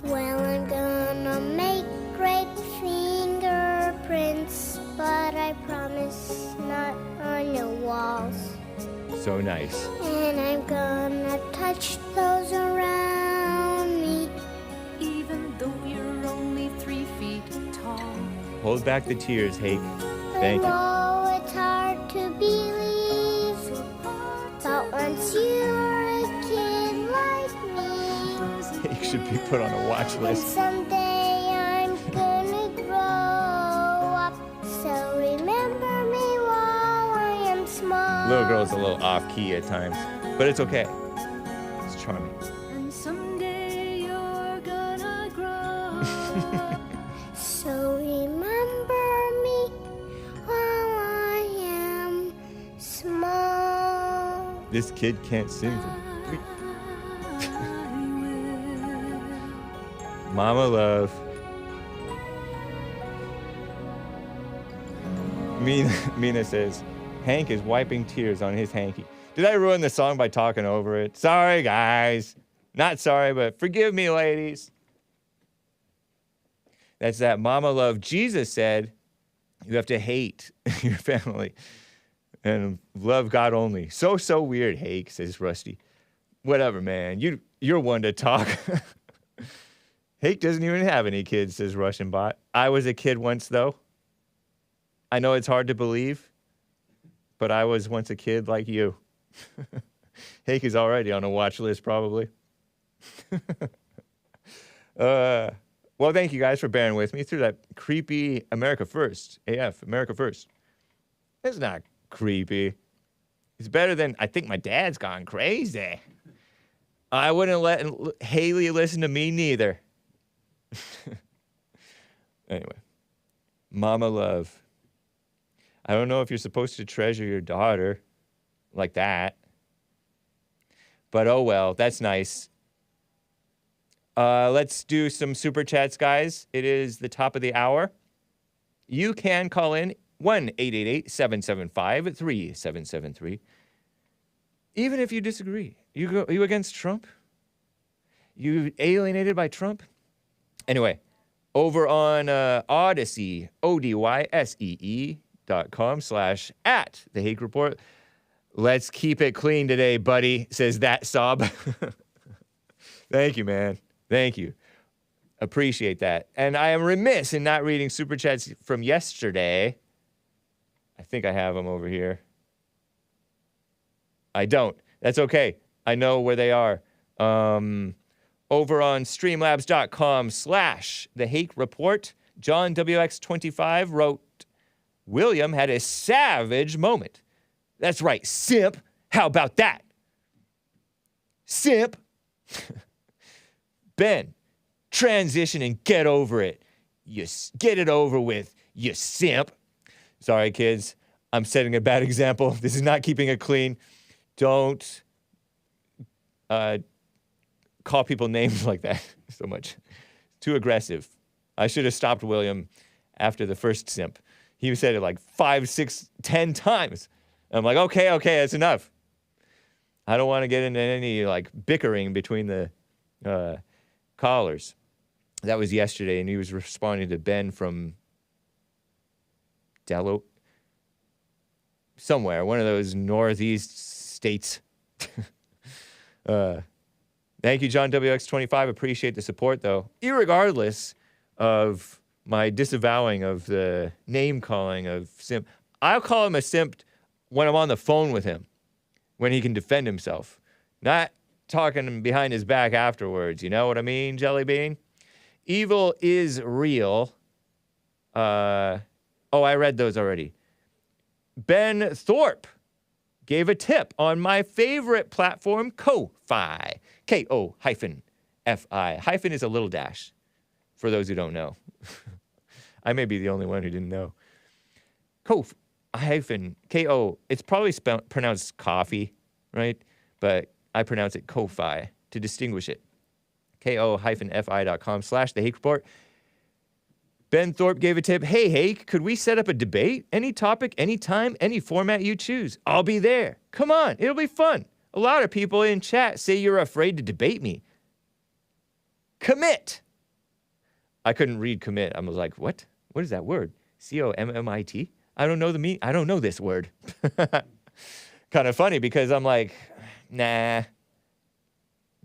G: Well, I'm gonna make great fingerprints, but I promise not on your walls.
A: So nice.
G: And I'm gonna touch those around me.
H: Even though you're only 3 feet tall,
A: Hold back the tears, Hake.
G: I
A: Thank you.
G: know it's hard to believe, but once you're a kid like me,
A: Hake should be put on a watch
G: and
A: list.
G: someday I'm gonna grow up, so remember me while I am small.
A: Little girl's a little off key at times, but it's okay. It's charming.
H: and someday you're gonna grow up.
G: So remember me while I am small.
A: This kid can't sing for me. Mama love. Mina says, Hank is wiping tears on his hanky. Did I ruin the song by talking over it? Sorry, guys. Not sorry, but forgive me, ladies. That's that Mama love. Jesus said, you have to hate your family and love God only. So weird, Hake, says Rusty. Whatever, man. You're one to talk. Hake doesn't even have any kids, says Russian Bot. I was a kid once, though. I know it's hard to believe, but I was once a kid like you. Hake is already on a watch list, probably. Well, thank you guys for bearing with me through that creepy America First, AF, America First. It's not creepy. It's better than, I think my dad's gone crazy. I wouldn't let Haley listen to me neither. Anyway, Mama Love. I don't know if you're supposed to treasure your daughter like that. But oh well, that's nice. Let's do some super chats, guys. It is the top of the hour. You can call in 1-888-775-3773. Even if you disagree. You against Trump? You alienated by Trump? Anyway, over on Odyssey, odyssee.com/@ the Hake Report. Let's keep it clean today, buddy, says that sob. Thank you, man. Thank you. Appreciate that. And I am remiss in not reading super chats from yesterday. I think I have them over here. I don't. That's okay. I know where they are. Over on streamlabs.com/the Hake Report, John WX25 wrote, William had a savage moment. That's right, Simp. How about that? Simp. Ben, transition and get over it. Get it over with, you simp. Sorry, kids. I'm setting a bad example. This is not keeping it clean. Don't call people names like that so much. Too aggressive. I should have stopped William after the first simp. He said it like 5, 6, 10 times. I'm like, okay, that's enough. I don't want to get into any like bickering between the callers. That was yesterday, and he was responding to Ben from somewhere, one of those northeast states. Thank you, John WX25. Appreciate the support, though. Irregardless of my disavowing of the name calling of simp, I'll call him a simp when I'm on the phone with him, when he can defend himself. Not talking behind his back afterwards. You know what I mean, Jelly Bean? Evil is real. I read those already. Ben Thorpe gave a tip on my favorite platform, Ko-Fi. K-O-Fi. Hyphen is a little dash, for those who don't know. I may be the only one who didn't know. K-O. It's probably pronounced coffee, right? But I pronounce it Ko-Fi to distinguish it. ko-fi.com/the Hake Report. Ben Thorpe gave a tip. Hey, Hake, could we set up a debate? Any topic, any time, any format you choose. I'll be there. Come on, it'll be fun. A lot of people in chat say you're afraid to debate me. Commit. I couldn't read commit. I was like, what? What is that word? C-O-M-M-I-T? I don't know I don't know this word. Kind of funny because I'm like, nah,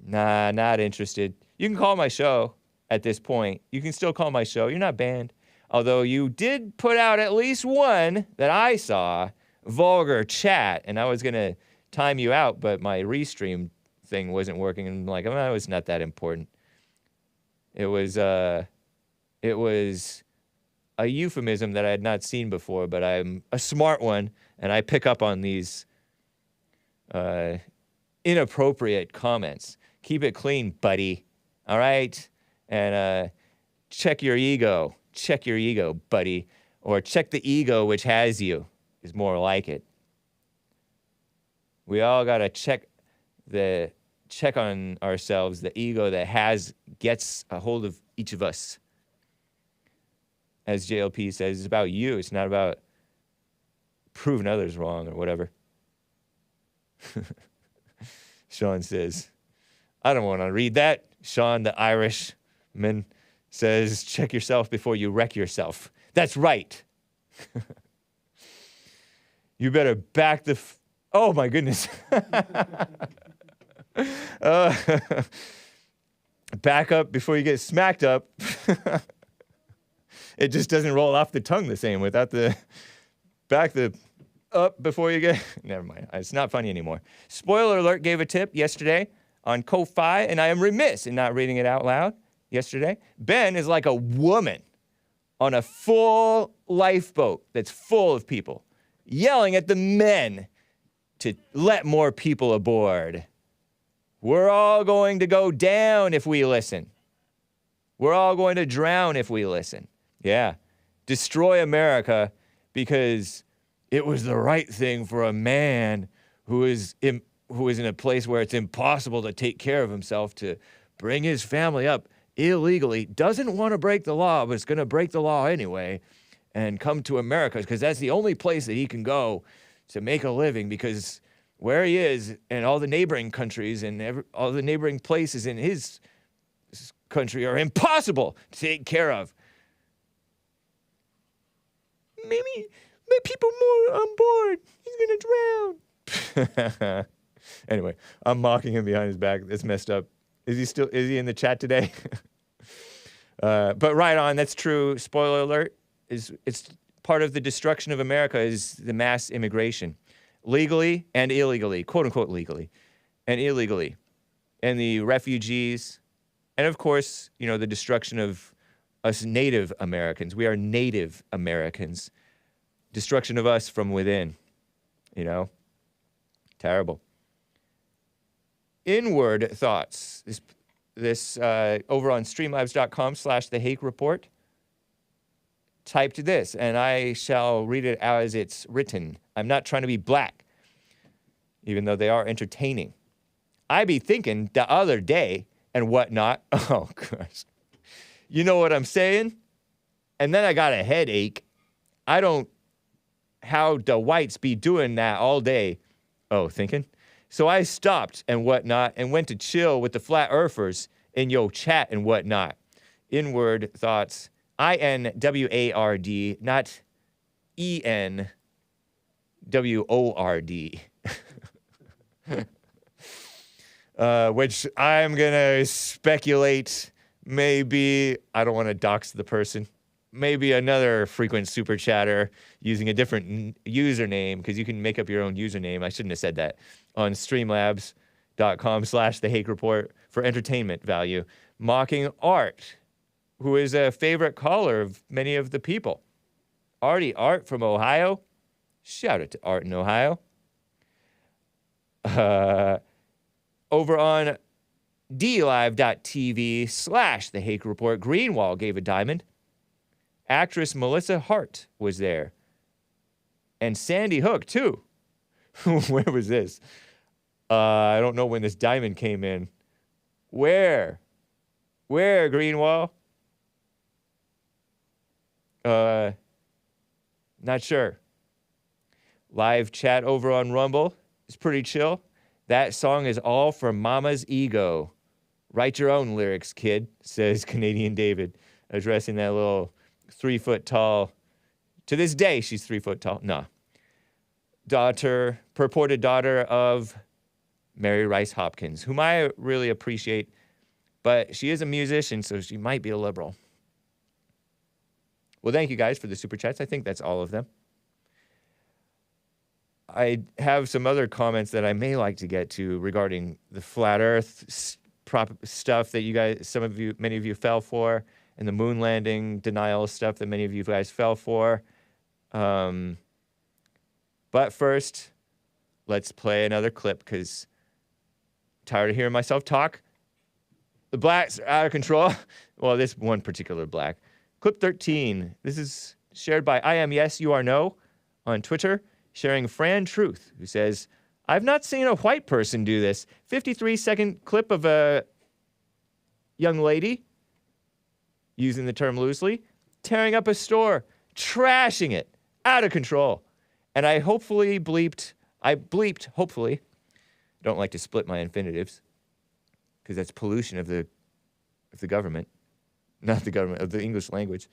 A: not interested. You can call my show at this point. You can still call my show. You're not banned. Although you did put out at least one that I saw, vulgar chat, and I was going to time you out, but my restream thing wasn't working, and I'm like, oh, it was not that important. It was a euphemism that I had not seen before, but I'm a smart one, and I pick up on these inappropriate comments. Keep it clean, buddy. All right? And check your ego. Check your ego, buddy. Or check the ego which has you is more like it. We all got to check on ourselves, the ego that gets a hold of each of us. As JLP says, it's about you. It's not about proving others wrong or whatever. Sean says, I don't want to read that. Sean, the Irishman, says, check yourself before you wreck yourself. That's right. You better back the... Oh, my goodness. Back up before you get smacked up. It just doesn't roll off the tongue the same without the back the up before you get... Never mind. It's not funny anymore. Spoiler alert gave a tip yesterday on Ko-Fi, and I am remiss in not reading it out loud yesterday. Ben is like a woman on a full lifeboat that's full of people, yelling at the men to let more people aboard. We're all going to go down if we listen. We're all going to drown if we listen. Yeah. Destroy America because it was the right thing for a man who is in a place where it's impossible to take care of himself to bring his family up illegally, doesn't want to break the law, but is going to break the law anyway and come to America because that's the only place that he can go to make a living, because where he is and all the neighboring countries and all the neighboring places in his country are impossible to take care of. Maybe let people more on board. He's going to drown. Anyway, I'm mocking him behind his back. That's messed up. Is he in the chat today? But right on, that's true. Spoiler alert, it's part of the destruction of America is the mass immigration. Legally and illegally, quote unquote legally and illegally. And the refugees, and of course, the destruction of us Native Americans. We are Native Americans. Destruction of us from within, Terrible. Inward thoughts. This over on streamlabs.com/The Hake Report. Typed this, and I shall read it as it's written. I'm not trying to be black, even though they are entertaining. I be thinking the other day and whatnot. Oh, gosh. You know what I'm saying? And then I got a headache. I don't how the whites be doing that all day. Oh, thinking? So I stopped and whatnot and went to chill with the flat earthers in yo chat and whatnot. Inward thoughts. INWARD, not ENWORD. Which I'm going to speculate maybe, I don't want to dox the person, maybe another frequent super chatter using a different username, because you can make up your own username. I shouldn't have said that. On streamlabs.com/The Hake Report for entertainment value. Mocking Art, who is a favorite caller of many of the people. Art from Ohio. Shout out to Art in Ohio. Over on DLive.tv/The Hake Report, Greenwall gave a diamond. Actress Melissa Hart was there. And Sandy Hook, too. Where was this? I don't know when this diamond came in. Where, Greenwall? Not sure. Live chat over on Rumble is pretty chill. That song is all for Mama's ego. Write your own lyrics, kid, says Canadian David, addressing that little 3 foot tall. To this day, she's 3 foot tall. Nah. Purported daughter of Mary Rice Hopkins, whom I really appreciate, but she is a musician, so she might be a liberal. Well, thank you guys for the super chats. I think that's all of them. I have some other comments that I may like to get to regarding the flat Earth stuff that you guys, many of you fell for, and the moon landing denial stuff that many of you guys fell for. But first, let's play another clip, because I'm tired of hearing myself talk. The blacks are out of control. Well, this one particular black. Clip 13. This is shared by I Am Yes, You Are No on Twitter, sharing Fran Truth, who says, I've not seen a white person do this. 53-second clip of a young lady, using the term loosely, tearing up a store, trashing it, out of control. And I bleeped, hopefully. I don't like to split my infinitives, because that's pollution of the government. Not the government, of the English language.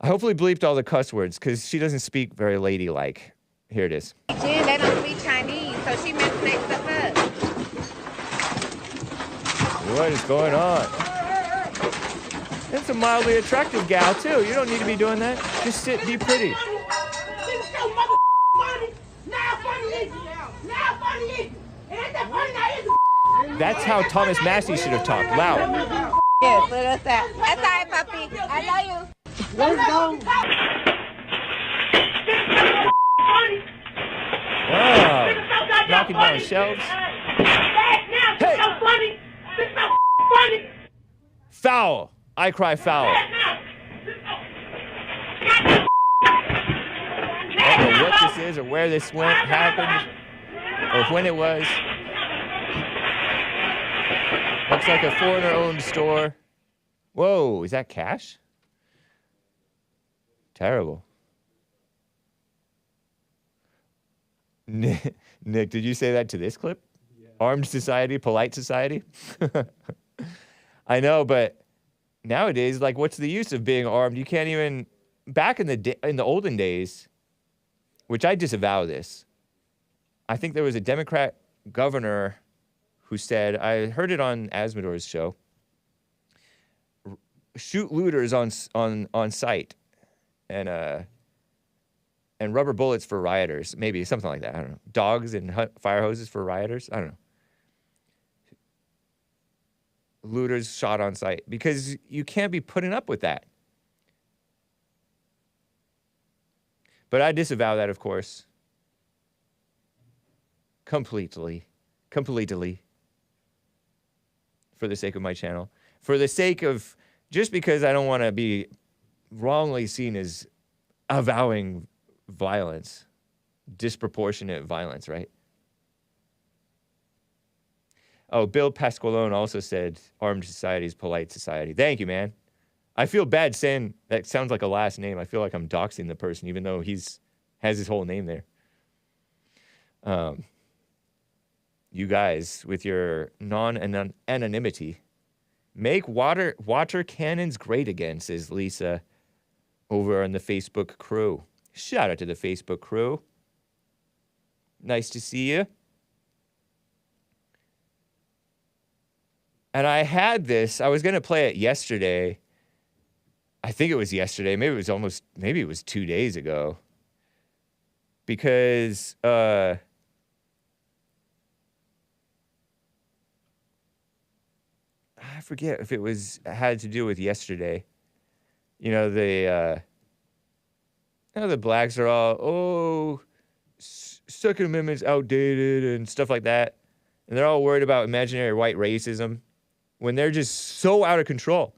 A: I hopefully bleeped all the cuss words, because she doesn't speak very ladylike. Here it is.
I: They don't speak Chinese, so she mixed stuff up.
A: What is going on? That's a mildly attractive gal, too. You don't need to be doing that. Just sit, be pretty. That's how Thomas Massie should have talked. Loud.
I: Yes, that's that. That's all right, puppy. I love you. Let's go.
A: Wow. Knocking down shelves. Hey. Foul. I cry foul. what this is or where this happened or when it was. Looks like a foreigner-owned store. Whoa, is that cash? Terrible. Nick, did you say that to this clip? Yeah. Armed society, polite society? I know, but nowadays, like, what's the use of being armed? You can't even... Back in the olden days, which I disavow this, I think there was a Democrat governor who said, I heard it on Asmodor's show, shoot looters on sight and rubber bullets for rioters, maybe something like that. I don't know. Dogs and fire hoses for rioters. I don't know. Looters shot on sight because you can't be putting up with that. But I disavow that, of course, completely, for the sake of my channel, for the sake of just because I don't want to be wrongly seen as avowing violence, disproportionate violence, right? Oh, Bill Pasqualone also said armed society is polite society. Thank you, man. I feel bad saying that sounds like a last name. I feel like I'm doxing the person, even though has his whole name there. You guys, with your non-anonymity, make water cannons great again, says Lisa over on the Facebook crew. Shout out to the Facebook crew. Nice to see you. And I had this. I was going to play it yesterday. I think it was yesterday. Maybe it was 2 days ago. Because I forget if it had to do with yesterday. You know, the blacks are all, Second Amendment's outdated and stuff like that. And they're all worried about imaginary white racism when they're just so out of control.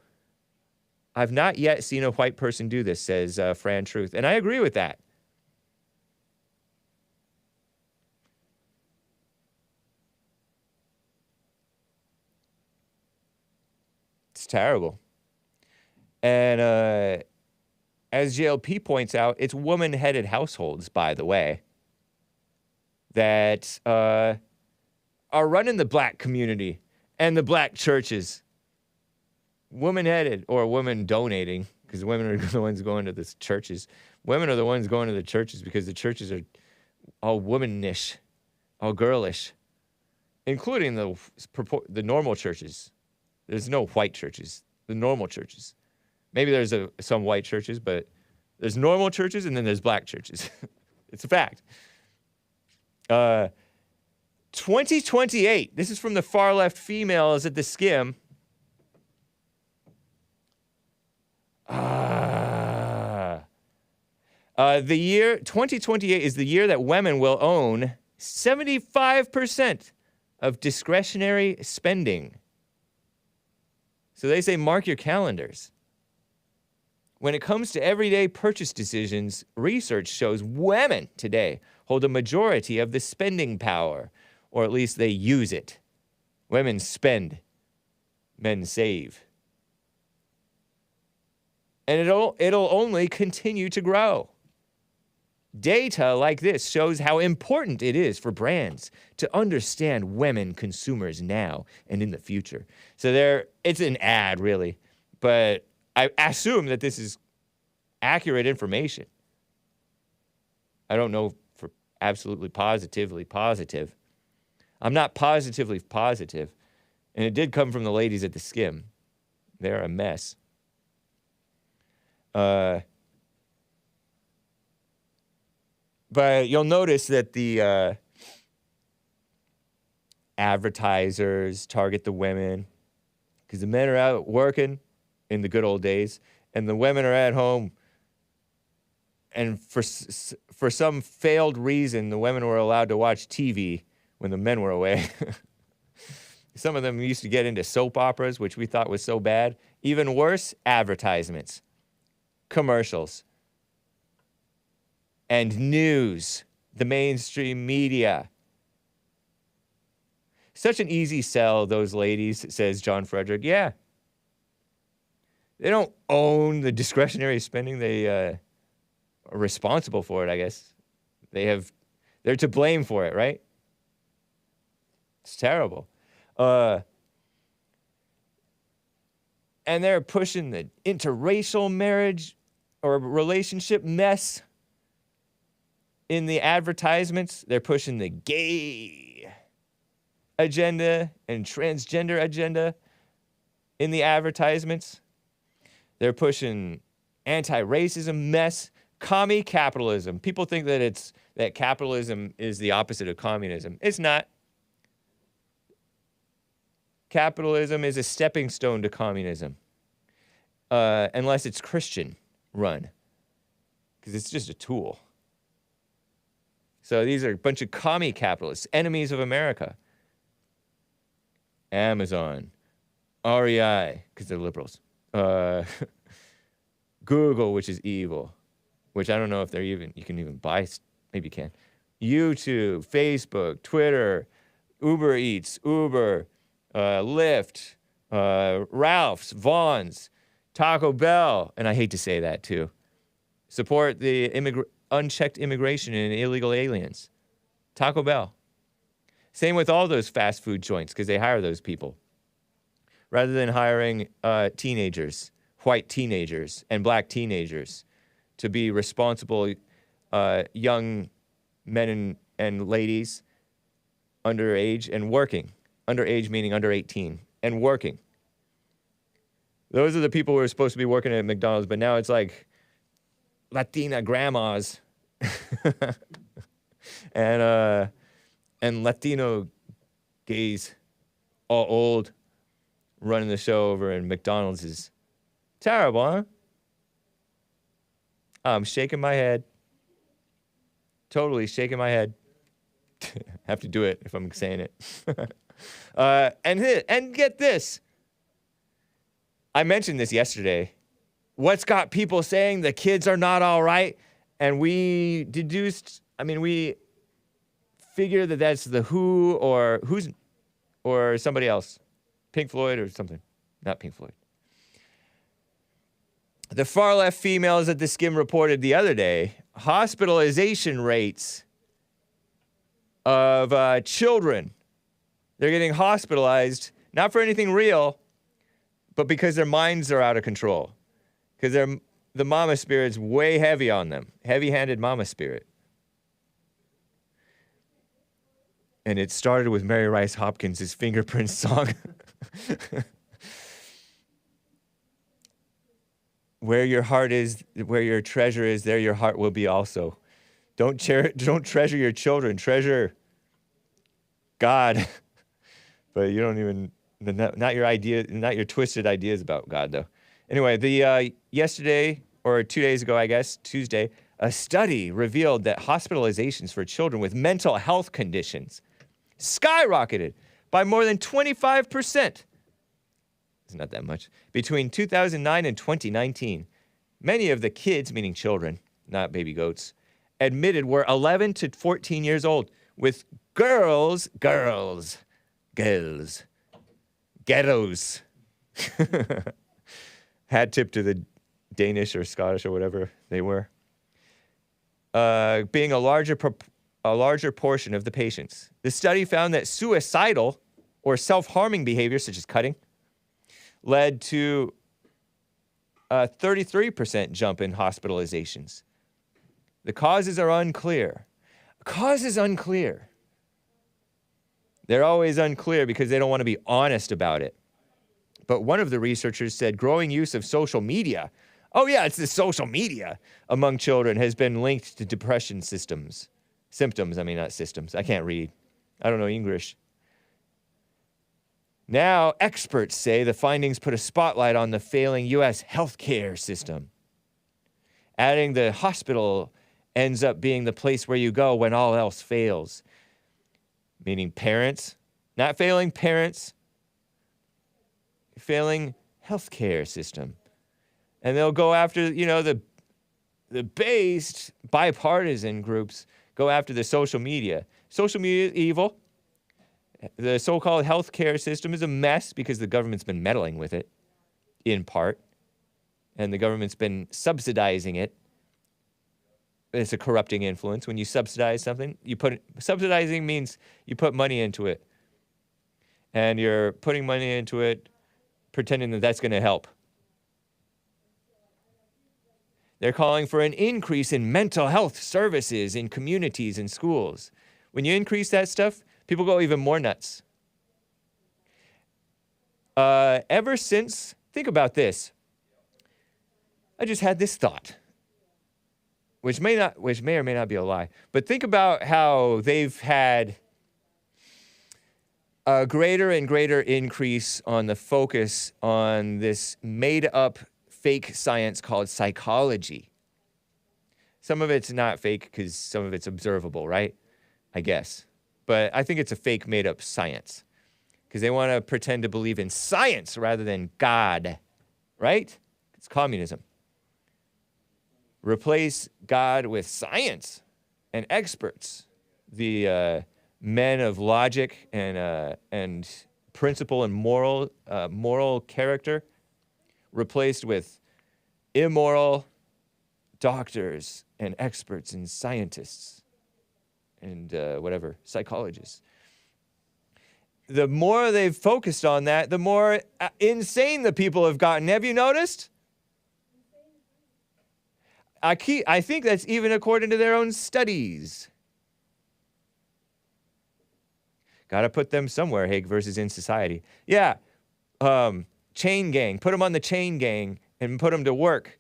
A: I've not yet seen a white person do this, says Fran Truth. And I agree with that. It's terrible. And as JLP points out, it's woman-headed households, by the way, that are running the black community and the black churches. Woman-headed, or women donating, because women are the ones going to the churches. Women are the ones going to the churches because the churches are all womanish, all girlish, including the normal churches. There's no white churches, the normal churches. Maybe there's some white churches, but there's normal churches and then there's black churches. It's a fact. 2028. This is from the far left females at the Skim. The year 2028 is the year that women will own 75% of discretionary spending. So they say mark your calendars. When it comes to everyday purchase decisions, research shows women today hold a majority of the spending power, or at least they use it. Women spend, men save. And it'll only continue to grow. Data like this shows how important it is for brands to understand women consumers now and in the future. So it's an ad, really, but I assume that this is accurate information. I don't know for absolutely positively positive. I'm not positively positive, and it did come from the ladies at the Skim. They're a mess. But you'll notice that the advertisers target the women because the men are out working in the good old days, and the women are at home. And for some failed reason, the women were allowed to watch TV when the men were away. Some of them used to get into soap operas, which we thought was so bad. Even worse, advertisements, commercials. and news, the mainstream media. Such an easy sell, those ladies, says John Frederick. Yeah. They don't own the discretionary spending. They are responsible for it, I guess. They're to blame for it, right? It's terrible. And they're pushing the interracial marriage or relationship mess in the advertisements. They're pushing the gay agenda and transgender agenda in the advertisements. They're pushing anti-racism mess, commie capitalism. People think that capitalism is the opposite of communism. It's not. Capitalism is a stepping stone to communism, unless it's Christian run, because it's just a tool. So these are a bunch of commie capitalists, enemies of America. Amazon, REI, because they're liberals. Google, which is evil, which I don't know if you can even buy, maybe you can. YouTube, Facebook, Twitter, Uber Eats, Uber, Lyft, Ralph's, Vaughn's, Taco Bell, and I hate to say that too. Support the unchecked immigration and illegal aliens. Taco Bell. Same with all those fast food joints, because they hire those people. Rather than hiring teenagers, white teenagers and black teenagers to be responsible young men and ladies underage and working. Underage meaning under 18 and working. Those are the people who are supposed to be working at McDonald's, but now it's like Latina grandmas and Latino gays, all old, running the show over in McDonald's is terrible, huh? I'm shaking my head. Totally shaking my head. Have to do it if I'm saying it. And get this. I mentioned this yesterday. What's got people saying the kids are not all right? And we figure that that's the Who or somebody else. Pink Floyd or something. Not Pink Floyd. The far left females at the Skim reported the other day, hospitalization rates of children. They're getting hospitalized, not for anything real, but because their minds are out of control. Because the mama spirit's way heavy on them. Heavy-handed mama spirit. And it started with Mary Rice Hopkins' Fingerprints song. Where your heart is, where your treasure is, there your heart will be also. Don't treasure your children. Treasure God. But you don't even, not your twisted ideas about God, though. Anyway, yesterday, or 2 days ago, I guess, Tuesday, a study revealed that hospitalizations for children with mental health conditions skyrocketed by more than 25%. It's not that much. Between 2009 and 2019, many of the kids, meaning children, not baby goats, admitted were 11 to 14 years old, with girls, ghettos. Hat tip to the Danish or Scottish or whatever they were. Being a larger portion of the patients. The study found that suicidal or self-harming behavior, such as cutting, led to a 33% jump in hospitalizations. The causes are unclear. Cause is unclear. They're always unclear because they don't want to be honest about it. But one of the researchers said growing use of social media, it's the social media, among children has been linked to depression symptoms. Not systems. I can't read. I don't know English. Now, experts say the findings put a spotlight on the failing U.S. healthcare system, adding the hospital ends up being the place where you go when all else fails. Meaning parents, not failing parents, failing healthcare system. And they'll go after, the the based bipartisan groups go after the social media. Social media is evil. The so-called healthcare system is a mess because the government's been meddling with it, in part. And the government's been subsidizing it. It's a corrupting influence. When you subsidize something, subsidizing means you put money into it. And you're putting money into it, pretending that that's going to help. They're calling for an increase in mental health services in communities and schools. When you increase that stuff, people go even more nuts. Ever since, think about this. I just had this thought, which may or may not be a lie, but think about how they've had a greater and greater increase on the focus on this made-up fake science called psychology. Some of it's not fake because some of it's observable, right? I guess. But I think it's a fake made-up science because they want to pretend to believe in science rather than God, right? It's communism. Replace God with science and experts, the men of logic and principle and moral character, replaced with immoral doctors and experts and scientists and psychologists. The more they've focused on that, the more insane the people have gotten. Have you noticed? I think that's even according to their own studies. Got to put them somewhere, Hake versus in society. Yeah, chain gang. Put them on the chain gang and put them to work.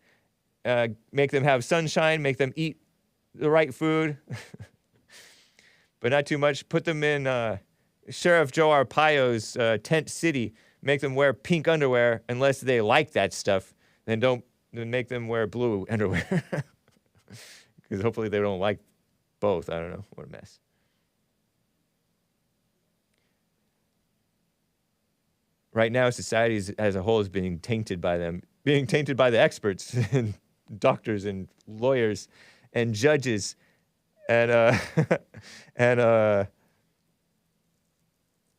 A: Make them have sunshine, make them eat the right food, but not too much. Put them in Sheriff Joe Arpaio's tent city. Make them wear pink underwear unless they like that stuff. Then make them wear blue underwear. Because hopefully they don't like both. I don't know. What a mess. Right now, society as a whole is being tainted by them. Being tainted by the experts and doctors and lawyers and judges and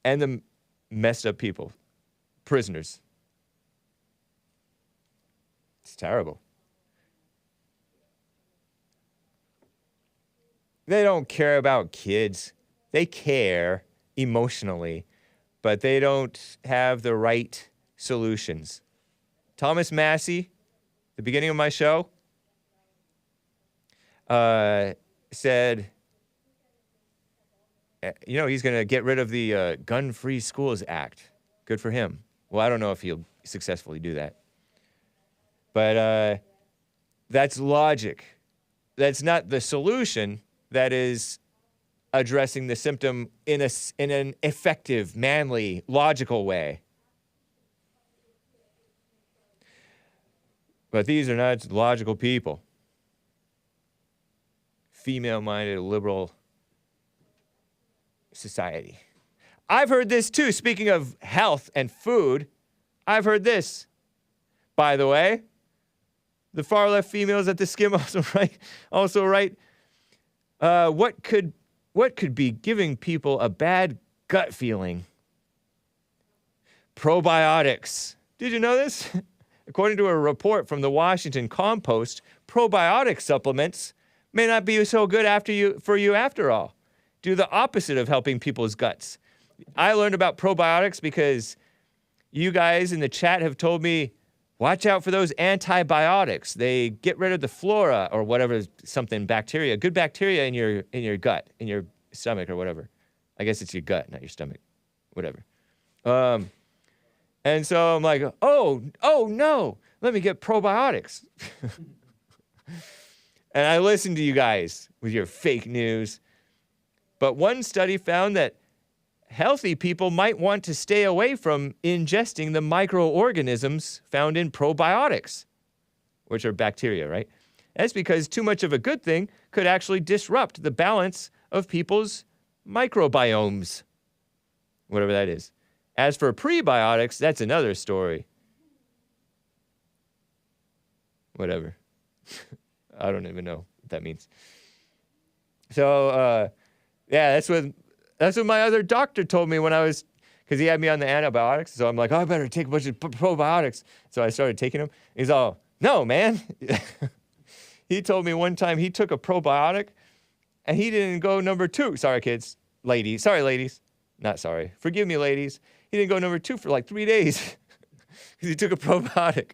A: the messed up people. Prisoners. It's terrible. They don't care about kids. They care emotionally, but they don't have the right solutions. Thomas Massie, the beginning of my show, said, he's going to get rid of the Gun-Free Schools Act. Good for him. Well, I don't know if he'll successfully do that. But that's logic. That's not the solution. That is addressing the symptom in an effective, manly, logical way. But these are not logical people. Female-minded, liberal society. I've heard this too. Speaking of health and food, I've heard this. By the way, the far left females at the Skim also write, what could be giving people a bad gut feeling? Probiotics. Did you know this? According to a report from the Washington Compost, probiotic supplements may not be so good for you after all. Do the opposite of helping people's guts. I learned about probiotics because you guys in the chat have told me, watch out for those antibiotics. They get rid of the flora or whatever, bacteria, good bacteria in your gut, in your stomach or whatever. I guess it's your gut, not your stomach, whatever. And so I'm like, oh no, let me get probiotics. And I listened to you guys with your fake news. But one study found that healthy people might want to stay away from ingesting the microorganisms found in probiotics, which are bacteria, right? That's because too much of a good thing could actually disrupt the balance of people's microbiomes, whatever that is. As for prebiotics, that's another story. Whatever. I don't even know what that means. So, yeah, that's what my other doctor told me when I was, because he had me on the antibiotics. So I'm like, oh, I better take a bunch of probiotics. So I started taking them. He's all, no, man. He told me one time he took a probiotic and he didn't go number 2. Sorry, kids. Ladies. Sorry, ladies. Not sorry. Forgive me, ladies. He didn't go number 2 for like 3 days because he took a probiotic.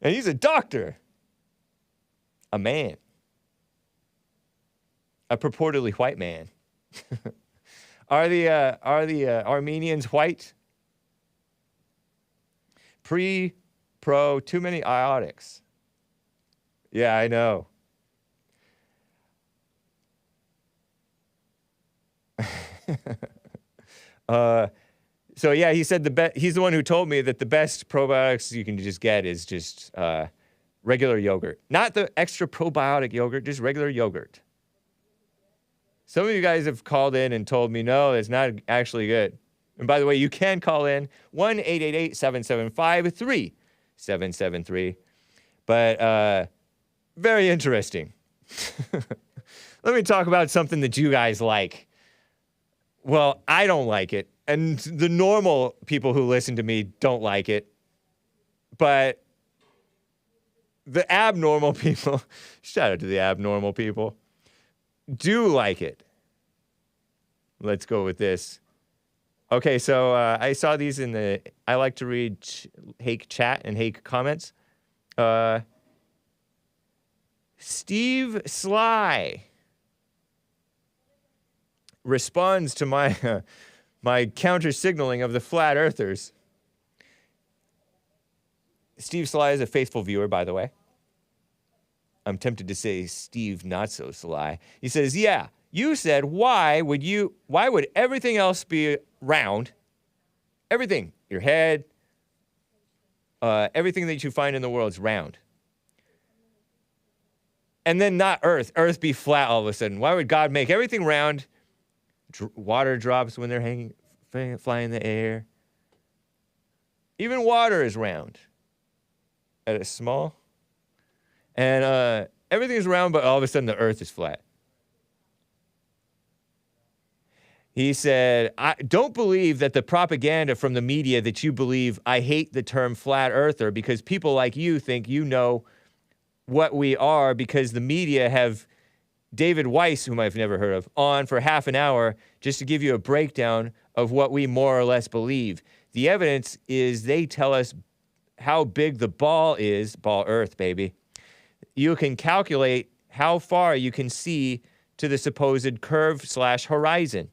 A: And he's a doctor. A man. A purportedly white man. Are the Armenians white? Pro, too many iotics. Yeah, I know. So yeah, he said he's the one who told me that the best probiotics you can just get is just regular yogurt. Not the extra probiotic yogurt, just regular yogurt. Some of you guys have called in and told me, no, it's not actually good. And by the way, you can call in 1-888-775-3773. But very interesting. Let me talk about something that you guys like. Well, I don't like it. And the normal people who listen to me don't like it. But the abnormal people, shout out to the abnormal people, do like it. Let's go with this. Okay, so I saw these in the, I like to read Hake chat and Hake comments. Steve Sly responds to my my counter signaling of the flat earthers. Steve Sly is a faithful viewer, by the way. I'm tempted to say Steve not so sly. He says, yeah, you said why would everything else be round? Everything, your head, everything that you find in the world is round. And then not Earth be flat all of a sudden. Why would God make everything round? Water drops when they're flying in the air. Even water is round. At a small. And everything is round, but all of a sudden the earth is flat. He said, I don't believe that the propaganda from the media that you believe. I hate the term flat earther because people like you think you know what we are because the media have David Weiss, whom I've never heard of, on for half an hour just to give you a breakdown of what we more or less believe. The evidence is they tell us how big the ball is, ball earth, baby. You can calculate how far you can see to the supposed curve/horizon.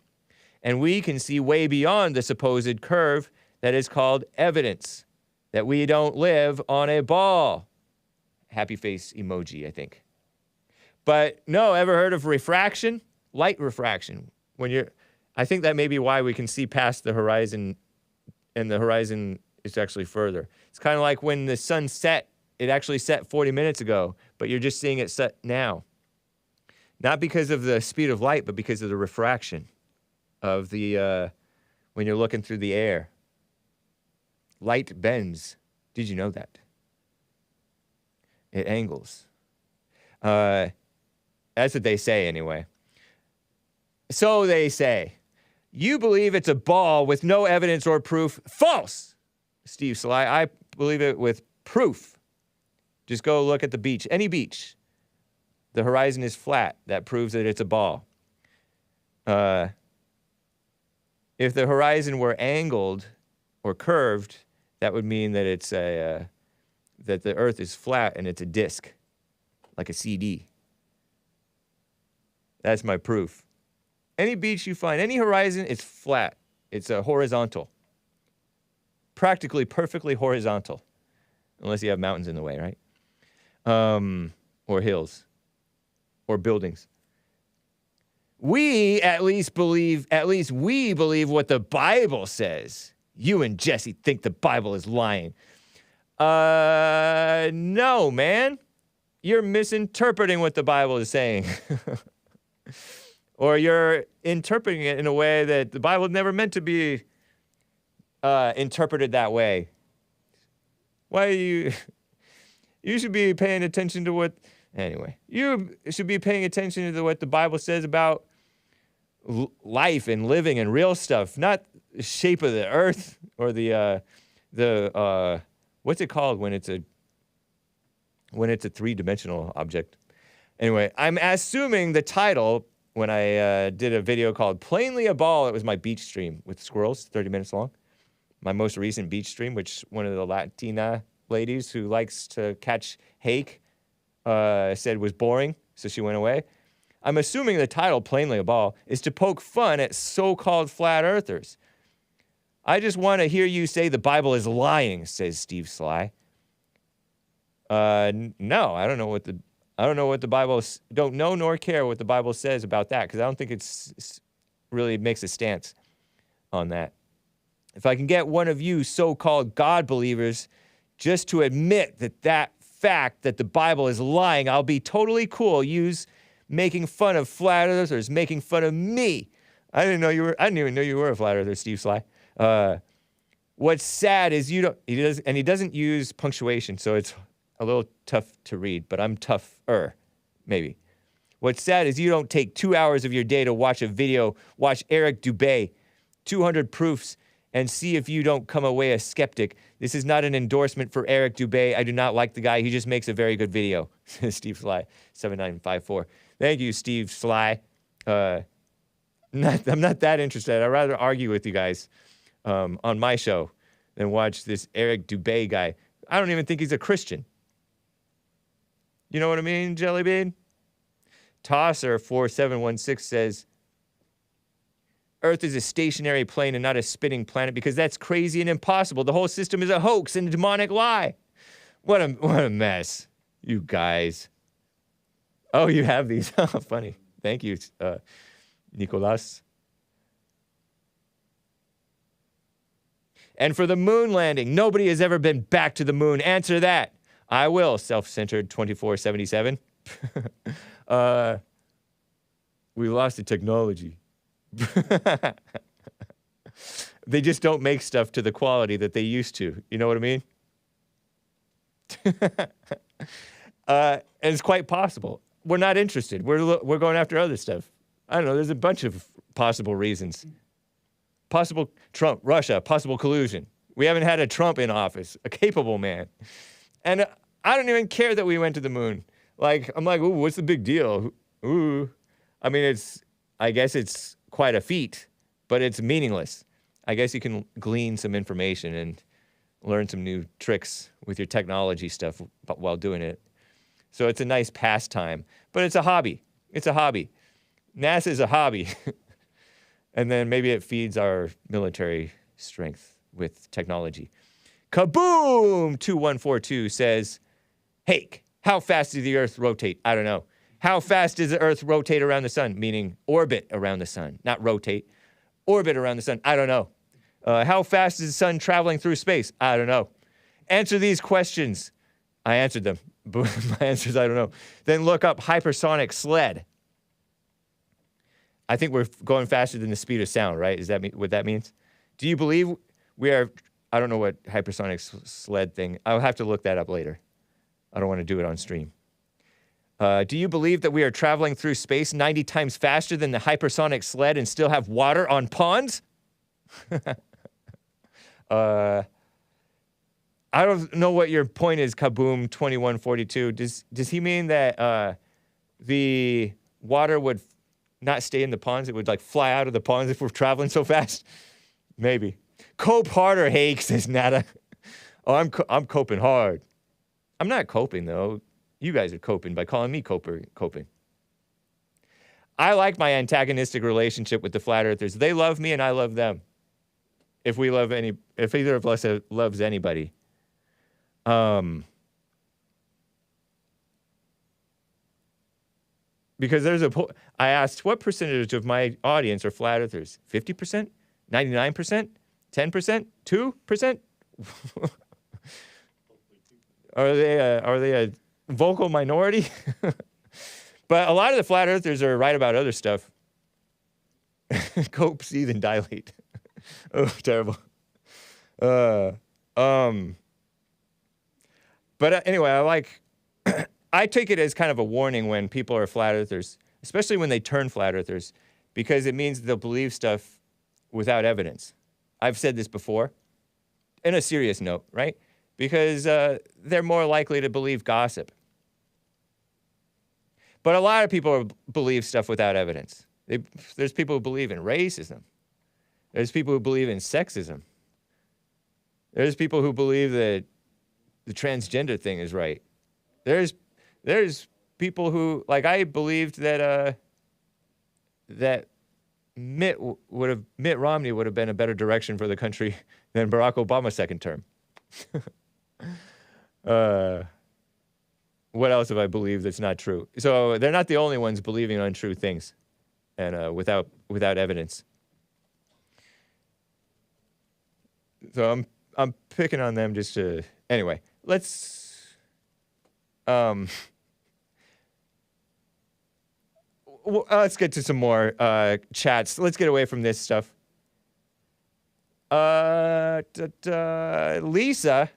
A: And we can see way beyond the supposed curve that is called evidence that we don't live on a ball. Happy face emoji, I think. But no, ever heard of refraction? Light refraction. I think that may be why we can see past the horizon, and the horizon is actually further. It's kind of like when the sun set, it actually set 40 minutes ago, but you're just seeing it set now. Not because of the speed of light, but because of the refraction of the, when you're looking through the air. Light bends. Did you know that? It angles. That's what they say anyway. So they say. You believe it's a ball with no evidence or proof. False, Steve Sly. I believe it with proof. Just go look at the beach. Any beach. The horizon is flat. That proves that it's a ball. If the horizon were angled or curved, that would mean that it's that the earth is flat and it's a disc, like a CD. That's my proof. Any beach you find, any horizon, it's flat. It's a horizontal. Practically perfectly horizontal. Unless you have mountains in the way, right? Or hills. Or buildings. We we believe what the Bible says. You and Jesse think the Bible is lying. No, man. You're misinterpreting what the Bible is saying. Or you're interpreting it in a way that the Bible never meant to be interpreted that way. Why you should be paying attention to what Anyway, you should be paying attention to what the Bible says about life and living and real stuff, not the shape of the earth or the what's it called when it's a three-dimensional object. Anyway, I'm assuming the title when I did a video called Plainly a Ball, it was my beach stream with squirrels, 30 minutes long. My most recent beach stream, which one of the Latina ladies who likes to catch hake said was boring, so she went away. I'm assuming the title, Plainly a Ball, is to poke fun at so-called flat earthers. I just want to hear you say the Bible is lying, says Steve Sly. No, I don't know what the Bible, don't know nor care what the Bible says about that, because I don't think it's really makes a stance on that. If I can get one of you so-called God believers just to admit that fact that the Bible is lying, I'll be totally cool. Use making fun of flat earthers, making fun of me. I didn't even know you were a flat earther, Steve Sly. What's sad is he doesn't use punctuation, so it's a little tough to read, but I'm tougher, maybe. What's sad is you don't take 2 hours of your day to watch a video, watch Eric Dubé, 200 proofs, and see if you don't come away a skeptic. This is not an endorsement for Eric Dubé. I do not like the guy. He just makes a very good video. Steve Sly, 7954. Thank you, Steve Sly. I'm not that interested. I'd rather argue with you guys on my show than watch this Eric Dubé guy. I don't even think he's a Christian. You know what I mean, Jellybean? Tosser4716 says, Earth is a stationary plane and not a spinning planet because that's crazy and impossible. The whole system is a hoax and a demonic lie. What a mess, you guys. Oh, you have these. Funny. Thank you, Nicolas. And for the moon landing, nobody has ever been back to the moon. Answer that. I will, self-centered 2477. We lost the technology. They just don't make stuff to the quality that they used to. You know what I mean? And it's quite possible. We're not interested. We're going after other stuff. I don't know. There's a bunch of possible reasons. Possible Trump, Russia, possible collusion. We haven't had a Trump in office, a capable man. And I don't even care that we went to the moon. Like, I'm like, ooh, what's the big deal? Ooh. I mean, I guess it's quite a feat, but it's meaningless. I guess you can glean some information and learn some new tricks with your technology stuff while doing it. So it's a nice pastime, but it's a hobby. It's a hobby. NASA is a hobby. And then maybe it feeds our military strength with technology. Kaboom! 2142 says, Hake, how fast does the Earth rotate? I don't know. How fast does the Earth rotate around the sun? Meaning orbit around the sun, not rotate. Orbit around the sun. I don't know. How fast is the sun traveling through space? I don't know. Answer these questions. I answered them. But my answer is I don't know. Then look up hypersonic sled. I think we're going faster than the speed of sound, right? Is that what that means? Do you believe we are... I don't know what hypersonic sled thing... I'll have to look that up later. I don't want to do it on stream. Do you believe that we are traveling through space 90 times faster than the hypersonic sled and still have water on ponds? I don't know what your point is, Kaboom 2142. Does he mean that the water would not stay in the ponds? It would like fly out of the ponds if we're traveling so fast? Maybe. Cope harder, Hake, says Nada. Oh, I'm coping hard. I'm not coping, though. You guys are coping by calling me coping. I like my antagonistic relationship with the flat earthers. They love me and I love them. If either of us loves anybody. Because I asked, what percentage of my audience are flat earthers? 50%? 99%? 10%? 2%? Are they a vocal minority? But a lot of the flat earthers are right about other stuff. Cope, seethe, and dilate. Oh, terrible. But anyway, I I take it as kind of a warning when people are flat earthers, especially when they turn flat earthers, because it means they'll believe stuff without evidence. I've said this before, in a serious note, right? Because they're more likely to believe gossip. But a lot of people believe stuff without evidence. There's people who believe in racism. There's people who believe in sexism. There's people who believe that the transgender thing is right. There's people who, like, I believed that that Mitt Romney would have been a better direction for the country than Barack Obama's second term. What else have I believed that's not true? So they're not the only ones believing untrue things, and without evidence. So I'm picking on them just to anyway. Let's get to some more chats. Let's get away from this stuff. Lisa,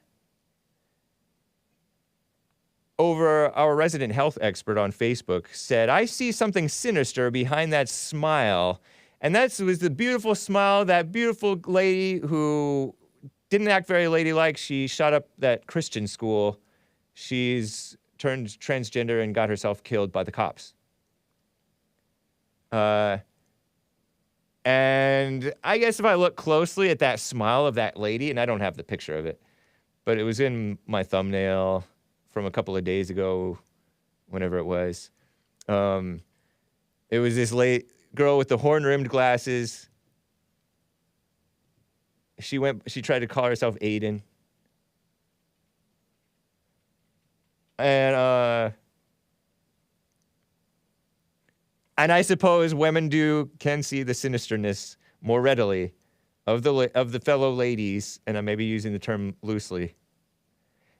A: over our resident health expert on Facebook, said, I see something sinister behind that smile. And that was the beautiful smile, that beautiful lady who didn't act very ladylike. She shot up that Christian school. She's turned transgender and got herself killed by the cops. And I guess if I look closely at that smile of that lady, and I don't have the picture of it, but it was in my thumbnail from a couple of days ago, whenever it was. It was this girl with the horn-rimmed glasses. She tried to call herself Aiden. And I suppose women can see the sinisterness more readily of the fellow ladies, and I may be using the term loosely,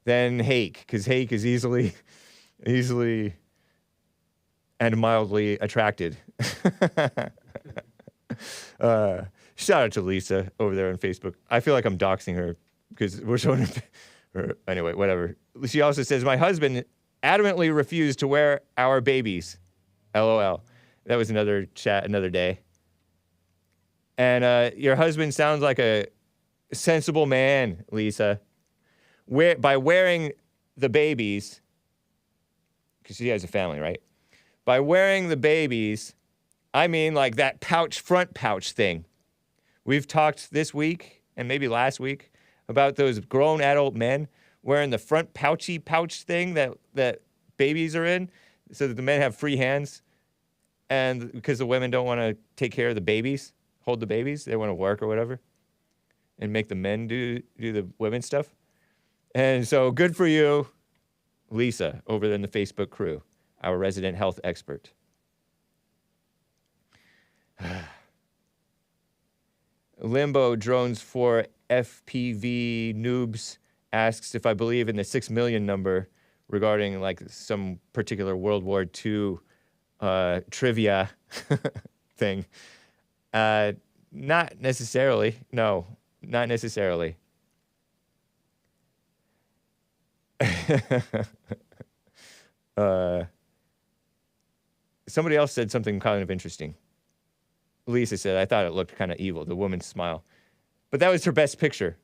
A: than Hake, because Hake is easily and mildly attracted. Shout out to Lisa over there on Facebook. I feel like I'm doxing her because we're showing her. Anyway, whatever. She also says, my husband adamantly refused to wear our babies. LOL. That was another chat, another day. And your husband sounds like a sensible man, Lisa. By wearing the babies, because she has a family, right? By wearing the babies, I mean like that front pouch thing. We've talked this week, and maybe last week, about those grown adult men wearing the front pouch thing that babies are in, so that the men have free hands. And because the women don't want to take care of the babies, hold the babies, they want to work or whatever, and make the men do the women's stuff. And so good for you, Lisa, over there in the Facebook crew, our resident health expert. Limbo Drones for FPV Noobs asks if I believe in the 6 million number regarding like some particular World War II trivia thing. Not necessarily. No, not necessarily. Somebody else said something kind of interesting. Lisa said, I thought it looked kind of evil, the woman's smile. But that was her best picture.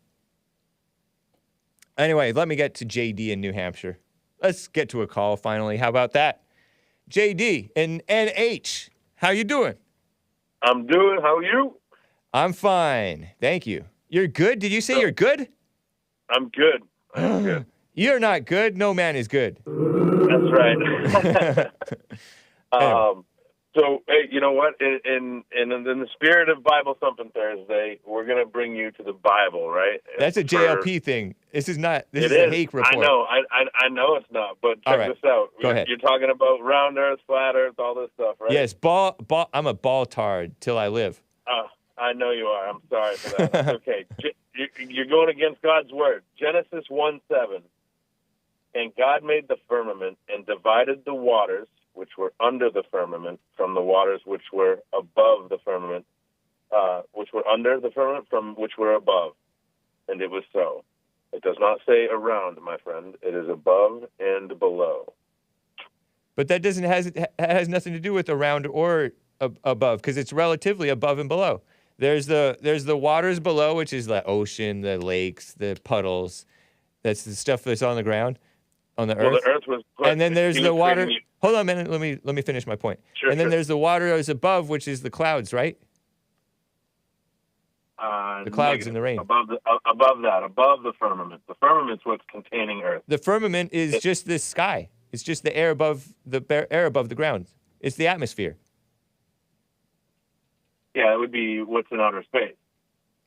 A: Anyway, let me get to JD in New Hampshire. Let's get to a call finally. How about that? JD in NH. How you doing?
J: I'm doing. How are you?
A: I'm fine. Thank you. You're good? Did you say you're good?
J: I'm good. I'm good.
A: You're not good. No man is good.
J: That's right. So, hey, you know what? In the spirit of Bible Thumping Thursday, we're going to bring you to the Bible, right?
A: That's a JLP thing. This is not. This is a Hake report.
J: I know. I know it's not. But check this out.
A: Go ahead.
J: You're talking about round Earth, flat Earth, all this stuff, right?
A: Yes. I'm a ball tard till I live.
J: I know you are. I'm sorry for that. That's okay. You're going against God's word. Genesis 1:7. And God made the firmament and divided the waters which were under the firmament from the waters which were above the firmament, which were under the firmament from which were above. And it was so. It does not say around, my friend. It is above and below.
A: But that has nothing to do with around or above, because it's relatively above and below. There's the waters below, which is the ocean, the lakes, the puddles. That's the stuff that's on the ground, on the earth.
J: Well, the earth was put,
A: and then there's the water.
J: You.
A: Hold on a minute. Let me finish my point.
J: Sure,
A: and then there's the water as above, which is the clouds, right? The clouds
J: negative.
A: and the rain.
J: Above the firmament. The firmament's what's containing earth.
A: The firmament is just the sky. It's just the air above the ground. It's the atmosphere.
J: Yeah, it would be what's in outer space.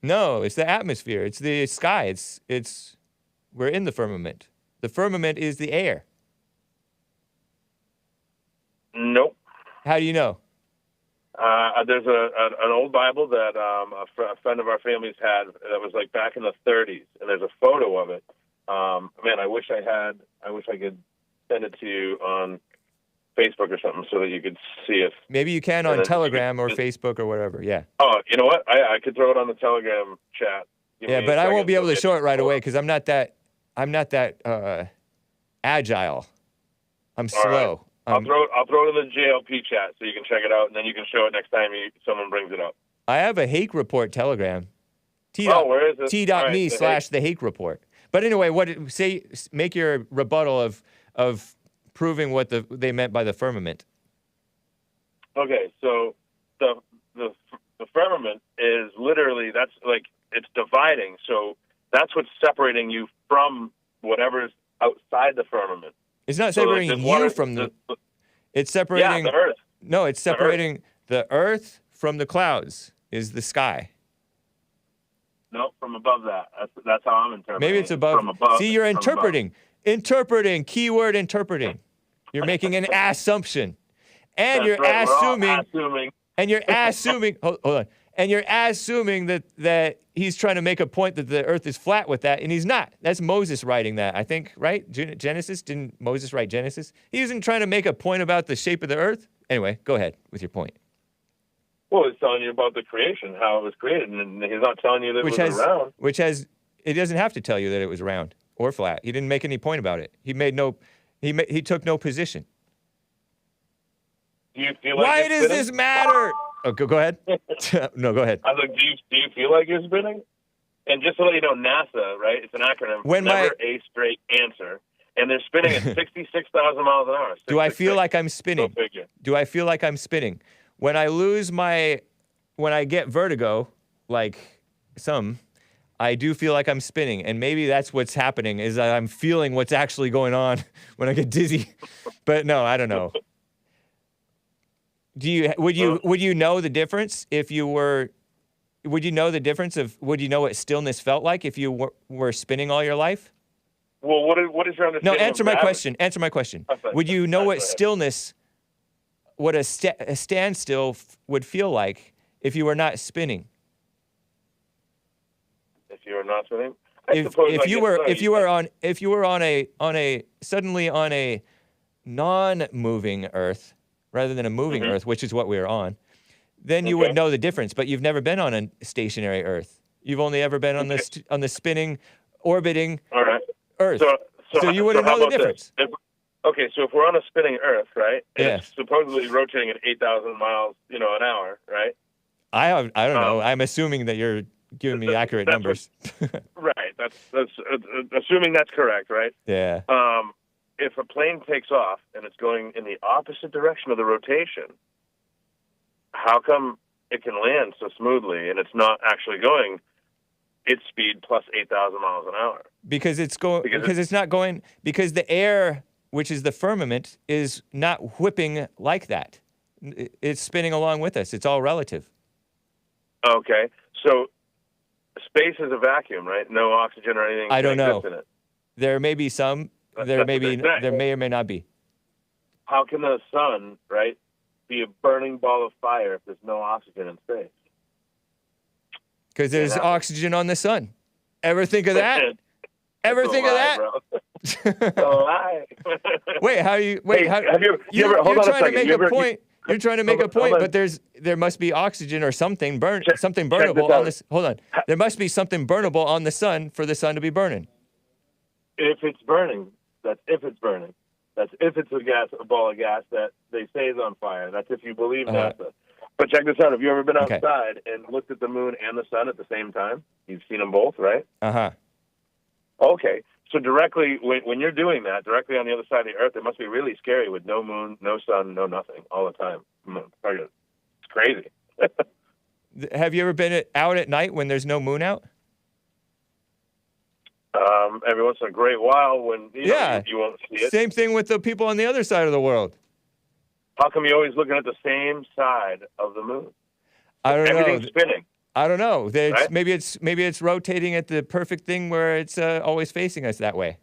A: No, it's the atmosphere. It's the sky. We're in the firmament. The firmament is the air.
J: Nope.
A: How do you know?
J: There's an old Bible that a friend of our family's had that was like back in the 30s, and there's a photo of it. Man, I wish I could send it to you on Facebook or something so that you could see it.
A: Maybe you can on Telegram or Facebook or whatever. Yeah.
J: Oh, you know what? I could throw it on the Telegram chat.
A: Yeah, but I won't be able to show it right away because I'm not that agile. I'm slow.
J: Right. I'll throw it in the JLP chat so you can check it out, and then you can show it next time someone brings it up.
A: I have a Hake report Telegram.
J: Where is it?
A: T.me/the Hake report. But anyway, make your rebuttal of proving what they meant by the firmament.
J: Okay, so the firmament is literally, that's like, it's dividing. So that's what's separating you from whatever's outside the firmament.
A: It's not separating you from the. It's separating.
J: Yeah, the earth.
A: No, it's separating the earth from the clouds. Is the sky?
J: No, from above that. That's how I'm interpreting.
A: Maybe it's above.
J: From above.
A: See, you're interpreting. Interpreting. Keyword interpreting. You're making an assumption, and you're assuming. And you're assuming. Hold on. And you're assuming that he's trying to make a point that the earth is flat with that, and he's not. That's Moses writing that, I think, right? Genesis? Didn't Moses write Genesis? He wasn't trying to make a point about the shape of the earth. Anyway, go ahead with your point.
J: Well, he's telling you about the creation, how it was created, and he's not telling you that it was round.
A: It doesn't have to tell you that it was round or flat. He didn't make any point about it. He took no position.
J: Do you feel like
A: why does this matter? Oh, go ahead. No, go ahead.
J: I was like, do you feel like you're spinning? And just to let you know, NASA, right? It's an acronym. Never a straight answer. And they're spinning at 66,000 miles an hour.
A: Do I feel like I'm spinning? Do I feel like I'm spinning? When I get vertigo, like some, I do feel like I'm spinning. And maybe that's what's happening, is that I'm feeling what's actually going on when I get dizzy. But no, I don't know. Would you know the difference if you were? Would you know the difference would you know what stillness felt like if you were spinning all your life?
J: Well, what is your understanding?
A: No, answer my question. Answer my question. Would you know what stillness, what a standstill would feel like if you were not spinning?
J: If you were not spinning.
A: If you were on a suddenly on a non-moving Earth rather than a moving Earth, which is what we are on, then you would know the difference. But you've never been on a stationary Earth. You've only ever been on the spinning, orbiting Earth. So you wouldn't know the difference.
J: So if we're on a spinning Earth, right? It's supposedly rotating at 8,000 miles, an hour, right?
A: I don't know. I'm assuming that you're giving me accurate numbers.
J: Right. That's assuming that's correct, right?
A: Yeah.
J: If a plane takes off and it's going in the opposite direction of the rotation, how come it can land so smoothly and it's not actually going its speed plus 8,000 miles an hour?
A: Because it's not going, because the air, which is the firmament, is not whipping like that. It's spinning along with us. It's all relative.
J: Okay. So space is a vacuum, right? No oxygen or anything.
A: I don't know.
J: In it.
A: There may be some. There may or may not be.
J: How can the sun, right, be a burning ball of fire if there's no oxygen in space?
A: Because there's oxygen on the sun. Ever think of that? Ever think of that? Wait, how you? Wait, you're trying to make a point. You're trying to make a point, but there must be oxygen or something burnable on this. Hold on. There must be something burnable on the sun for the sun to be burning.
J: If it's burning, that's if it's burning. That's if it's a ball of gas that they say is on fire. That's if you believe NASA. But check this out. Have you ever been outside and looked at the moon and the sun at the same time? You've seen them both, right?
A: Uh-huh.
J: Okay. So directly, when you're doing that, directly on the other side of the Earth, it must be really scary with no moon, no sun, no nothing all the time. It's crazy.
A: Have you ever been out at night when there's no moon out?
J: Every once in a great while when you won't see it.
A: Same thing with the people on the other side of the world.
J: How come you're always looking at the same side of the moon?
A: I don't know.
J: Everything's spinning.
A: I don't know.
J: Right?
A: Maybe it's rotating at the perfect thing where it's always facing us that way.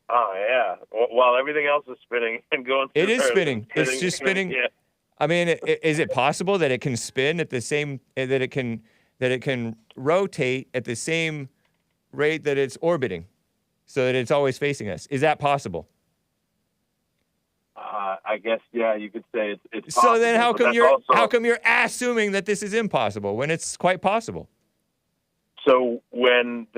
J: Oh yeah. While everything else is spinning and going.
A: It is spinning. It's just spinning.
J: Yeah.
A: I mean, is it possible that it can spin at the same that it can rotate at the same rate that it's orbiting, so that it's always facing us? Is that possible?
J: I guess you could say it's possible.
A: So then, how come you're assuming that this is impossible when it's quite possible?
J: So let me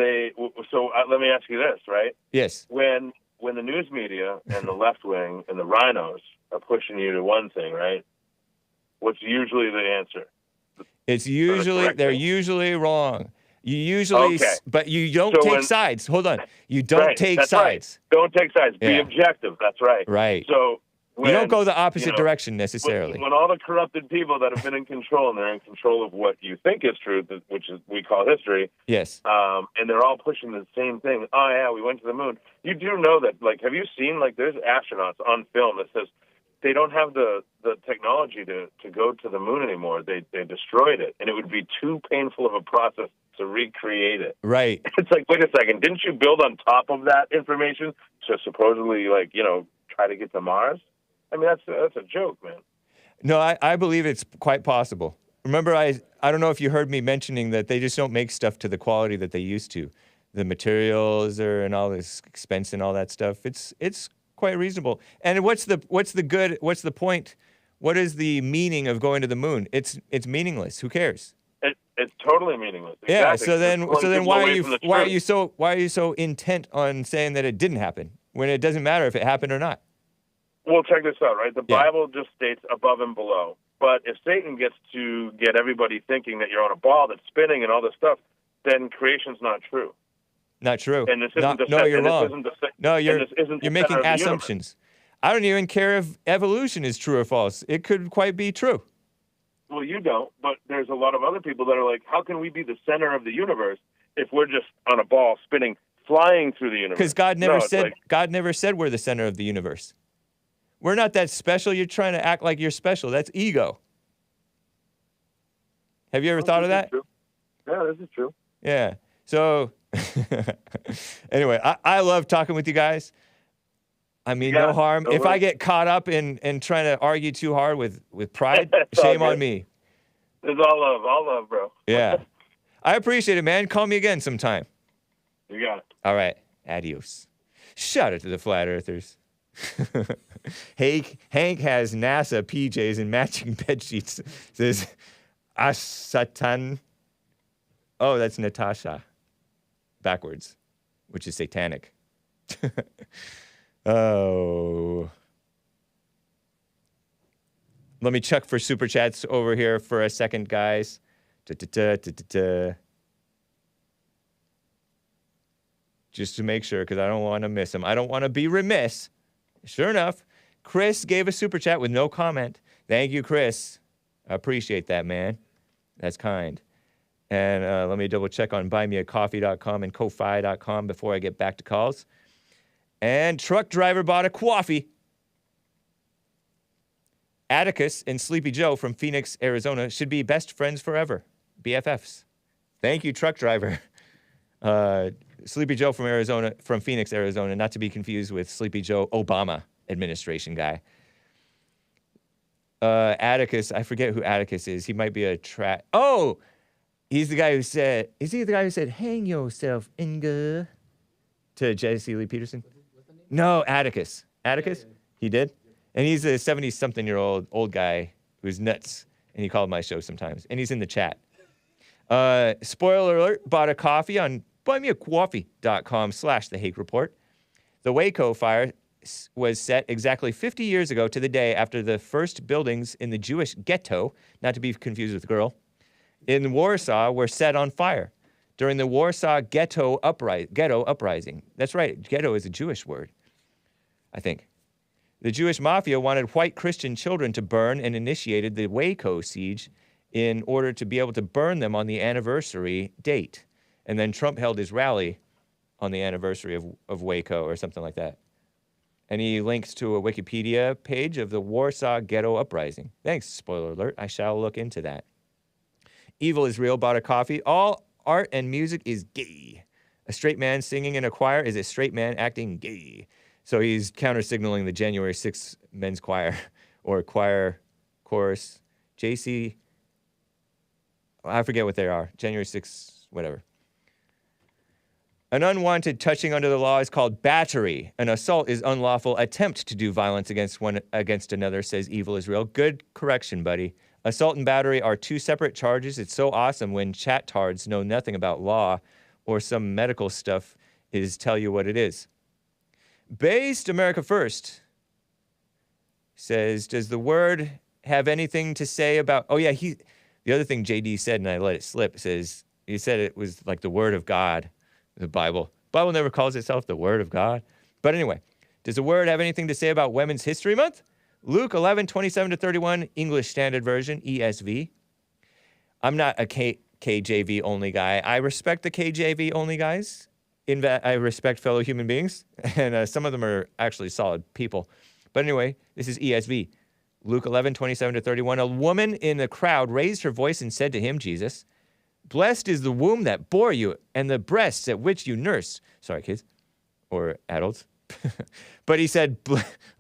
J: ask you this, right?
A: Yes.
J: When the news media and the left wing and the rhinos are pushing you to one thing, right? What's usually the answer?
A: It's usually they're usually wrong. You usually, but you don't take sides. Hold on, you don't take sides.
J: Right. Don't take sides. Be objective. That's right.
A: Right.
J: So
A: you don't go the opposite direction necessarily.
J: When all the corrupted people that have been in control, and they're in control of what you think is truth, which is we call history.
A: Yes.
J: And they're all pushing the same thing. Oh yeah, we went to the moon. You do know that? Like, have you seen there's astronauts on film that says they don't have the technology to go to the moon anymore. They destroyed it, and it would be too painful of a process to recreate it.
A: Right.
J: It's like, wait a second, didn't you build on top of that information to supposedly try to get to Mars? I mean, that's a joke, man.
A: No, I believe it's quite possible. Remember, I don't know if you heard me mentioning that they just don't make stuff to the quality that they used to. The materials and all this expense and all that stuff. It's quite reasonable. And what's the point? What is the meaning of going to the moon? It's meaningless. Who cares?
J: It's totally meaningless.
A: Yeah.
J: Exactly.
A: So then why are you so intent on saying that it didn't happen when it doesn't matter if it happened or not?
J: Well, check this out, right? The Bible just states above and below. But if Satan gets to get everybody thinking that you're on a ball that's spinning and all this stuff, then creation's not true.
A: Not true.
J: And this isn't
A: you're wrong. You're making assumptions. I don't even care if evolution is true or false. It could quite be true.
J: Well, you don't, but there's a lot of other people that are like, how can we be the center of the universe if we're just on a ball spinning, flying through the universe?
A: Because God never said we're the center of the universe. We're not that special. You're trying to act like you're special. That's ego. Have you ever thought of that?
J: True. Yeah, this is true.
A: Yeah. So, anyway, I love talking with you guys. I mean, no harm. If I get caught up in trying to argue too hard with pride, shame on me.
J: It's all love, bro.
A: Yeah. I appreciate it, man. Call me again sometime.
J: You got it.
A: All right. Adios. Shout out to the flat earthers. Hank has NASA PJs and matching bed sheets. Says Asatan. Oh, that's Natasha. Backwards, which is satanic. Oh. Let me check for super chats over here for a second, guys. Just to make sure, because I don't want to miss them. I don't want to be remiss. Sure enough, Chris gave a super chat with no comment. Thank you, Chris. I appreciate that, man. That's kind. And let me double check on buymeacoffee.com and ko-fi.com before I get back to calls. And truck driver bought a coffee. Atticus and Sleepy Joe from Phoenix, Arizona should be best friends forever. BFFs. Thank you, truck driver. Sleepy Joe from Phoenix, Arizona, not to be confused with Sleepy Joe Obama administration guy. Atticus, I forget who Atticus is. He might be a Oh! Is he the guy who said, hang yourself, Inga, to Jesse Lee Peterson? No, Atticus. Atticus? Yeah. He did? And he's a 70-something-year-old old guy who's nuts, and he called my show sometimes. And he's in the chat. Spoiler alert, bought a coffee on buymeacoffee.com/The Hake Report. The Waco fire was set exactly 50 years ago to the day after the first buildings in the Jewish ghetto, not to be confused with girl, in Warsaw were set on fire during the Warsaw Ghetto Uprising. That's right, ghetto is a Jewish word, I think. The Jewish mafia wanted white Christian children to burn and initiated the Waco siege in order to be able to burn them on the anniversary date. And then Trump held his rally on the anniversary of Waco or something like that. And he links to a Wikipedia page of the Warsaw Ghetto Uprising. Thanks, spoiler alert. I shall look into that. Evil is real, bought a coffee. All art and music is gay. A straight man singing in a choir is a straight man acting gay. So he's counter-signaling the January 6th men's choir or choir chorus. JC, I forget what they are. January 6th, whatever. An unwanted touching under the law is called battery. An assault is unlawful attempt to do violence against another, says Evil is real. Good correction, buddy. Assault and battery are two separate charges. It's so awesome when chat-tards know nothing about law or some medical stuff is tell you what it is. Based America First says, does the word have anything to say about... Oh, yeah, the other thing JD said, and I let it slip, says, he said it was like the word of God, the Bible. The Bible never calls itself the word of God. But anyway, does the word have anything to say about Women's History Month? Luke 11:27-31, English Standard Version, ESV. I'm not a KJV only guy. I respect the KJV only guys. In that I respect fellow human beings, and some of them are actually solid people. But anyway, this is ESV. Luke 11:27-31. A woman in the crowd raised her voice and said to him, Jesus, blessed is the womb that bore you and the breasts at which you nursed. Sorry, kids. Or adults. But he said,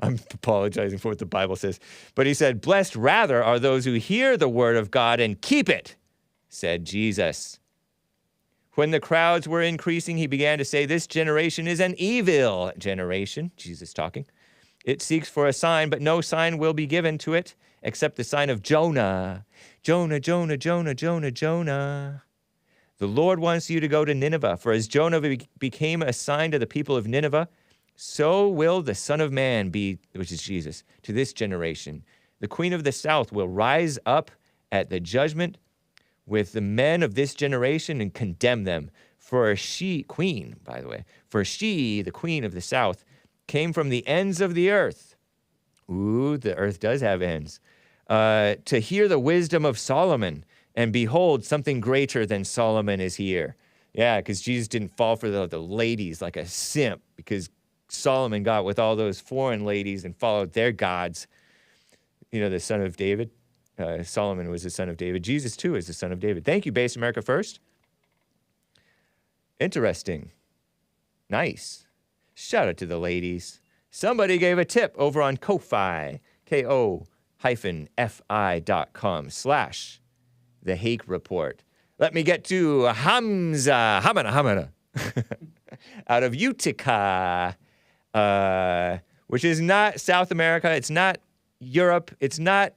A: I'm apologizing for what the Bible says. But he said, blessed rather are those who hear the word of God and keep it, said Jesus. When the crowds were increasing, he began to say, this generation is an evil generation. Jesus talking. It seeks for a sign, but no sign will be given to it except the sign of Jonah. Jonah, Jonah, Jonah, Jonah, Jonah. The Lord wants you to go to Nineveh, for as Jonah became a sign to the people of Nineveh, so will the Son of Man be, which is Jesus, to this generation. The Queen of the South will rise up at the judgment with the men of this generation and condemn them. For she, Queen, by the way, for she, the Queen of the South, came from the ends of the earth. Ooh, the earth does have ends. To hear the wisdom of Solomon, and behold, something greater than Solomon is here. Yeah, because Jesus didn't fall for the ladies like a simp, because Solomon got with all those foreign ladies and followed their gods. You know, the son of David. Solomon was the son of David. Jesus, too, is the son of David. Thank you, Base America First. Interesting. Nice. Shout out to the ladies. Somebody gave a tip over on Ko-Fi, ko-fi.com/The Hake Report. Let me get to Hamana, out of Utica, which is not South America. It's not Europe. It's not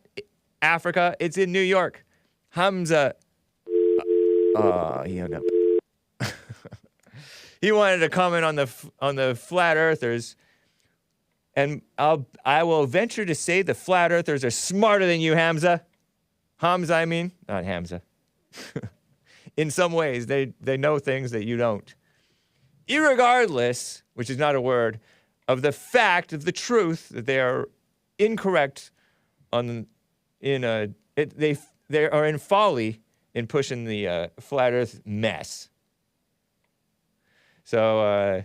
A: Africa. It's in New York. Hamza. He hung up. He wanted to comment on the flat earthers, and I will venture to say the flat earthers are smarter than you, Hamza. Hamza, I mean, not Hamza. In some ways, they know things that you don't. Irregardless, which is not a word, of the fact of the truth that they are incorrect they are in folly in pushing the flat Earth mess. So,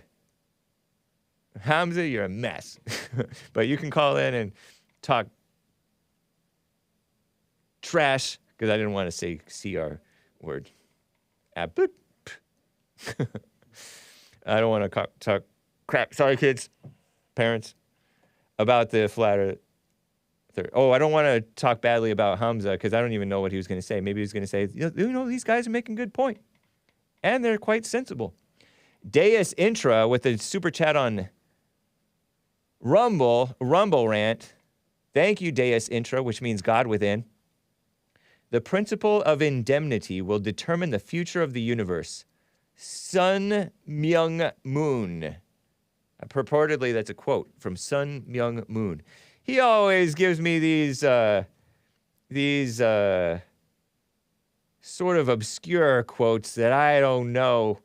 A: Hamza, you're a mess. But you can call in and talk trash, because I didn't want to say CR word. I don't want to talk crap. Sorry, kids, parents, about the flat Earth. Oh, I don't want to talk badly about Hamza, because I don't even know what he was going to say. Maybe he was going to say, these guys are making a good point. And they're quite sensible. Deus Intra with a super chat on Rumble Rant. Thank you, Deus Intra, which means God within. The principle of indemnity will determine the future of the universe. Sun Myung Moon. Purportedly, that's a quote from Sun Myung Moon. He always gives me these sort of obscure quotes that I don't know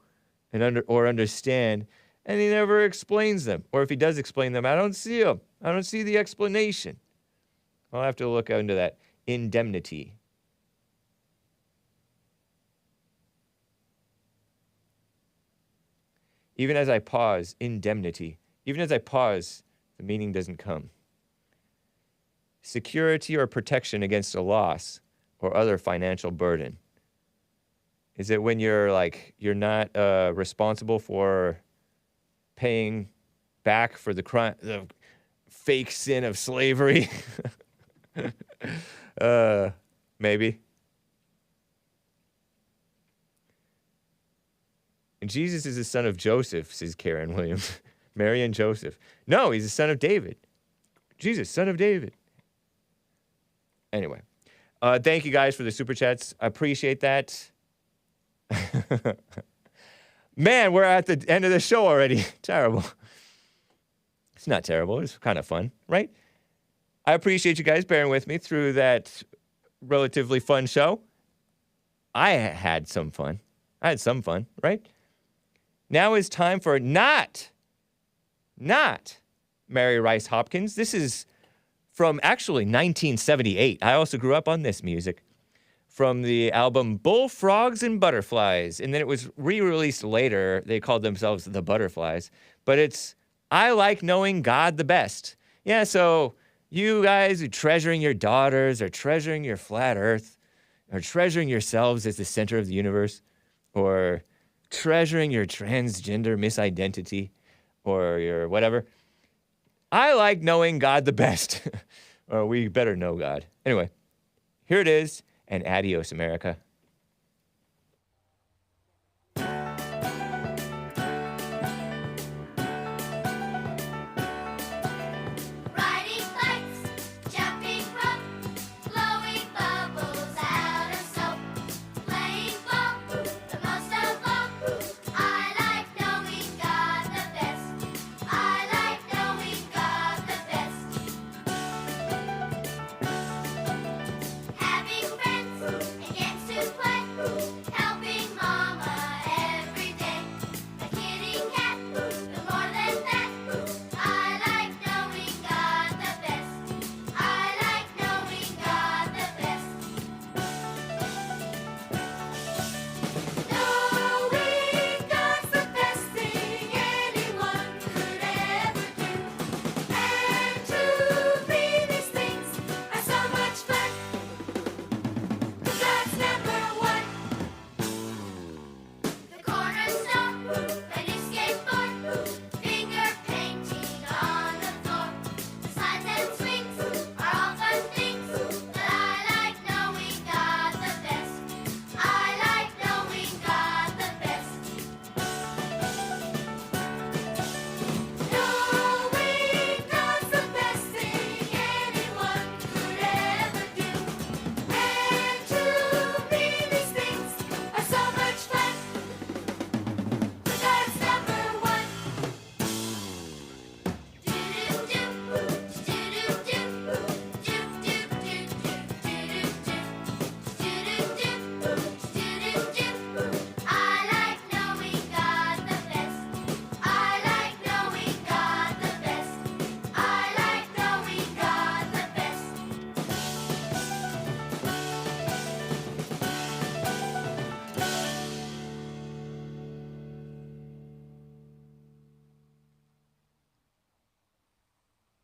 A: or understand, and he never explains them. Or if he does explain them, I don't see them. I don't see the explanation. I'll have to look into that. Indemnity. Even as I pause, indemnity. Even as I pause, the meaning doesn't come. Security or protection against a loss or other financial burden. Is it when you're not responsible for paying back for the crime, the fake sin of slavery? Maybe. And Jesus is the son of Joseph, says Karen Williams. Mary and Joseph. No, he's the son of David. Jesus, son of David. Anyway, thank you guys for the super chats. I appreciate that. Man, we're at the end of the show already. Terrible. It's not terrible. It's kind of fun, right? I appreciate you guys bearing with me through that relatively fun show. I had some fun. Right? Now is time for not Mary Rice Hopkins. This is from actually 1978. I also grew up on this music. From the album Bullfrogs and Butterflies. And then it was re-released later. They called themselves the Butterflies. But it's I Like Knowing God the Best. Yeah, so you guys are treasuring your daughters or treasuring your flat earth or treasuring yourselves as the center of the universe or treasuring your transgender misidentity or your whatever. I like knowing God the best. Or we better know God. Anyway, here it is, and adios, America.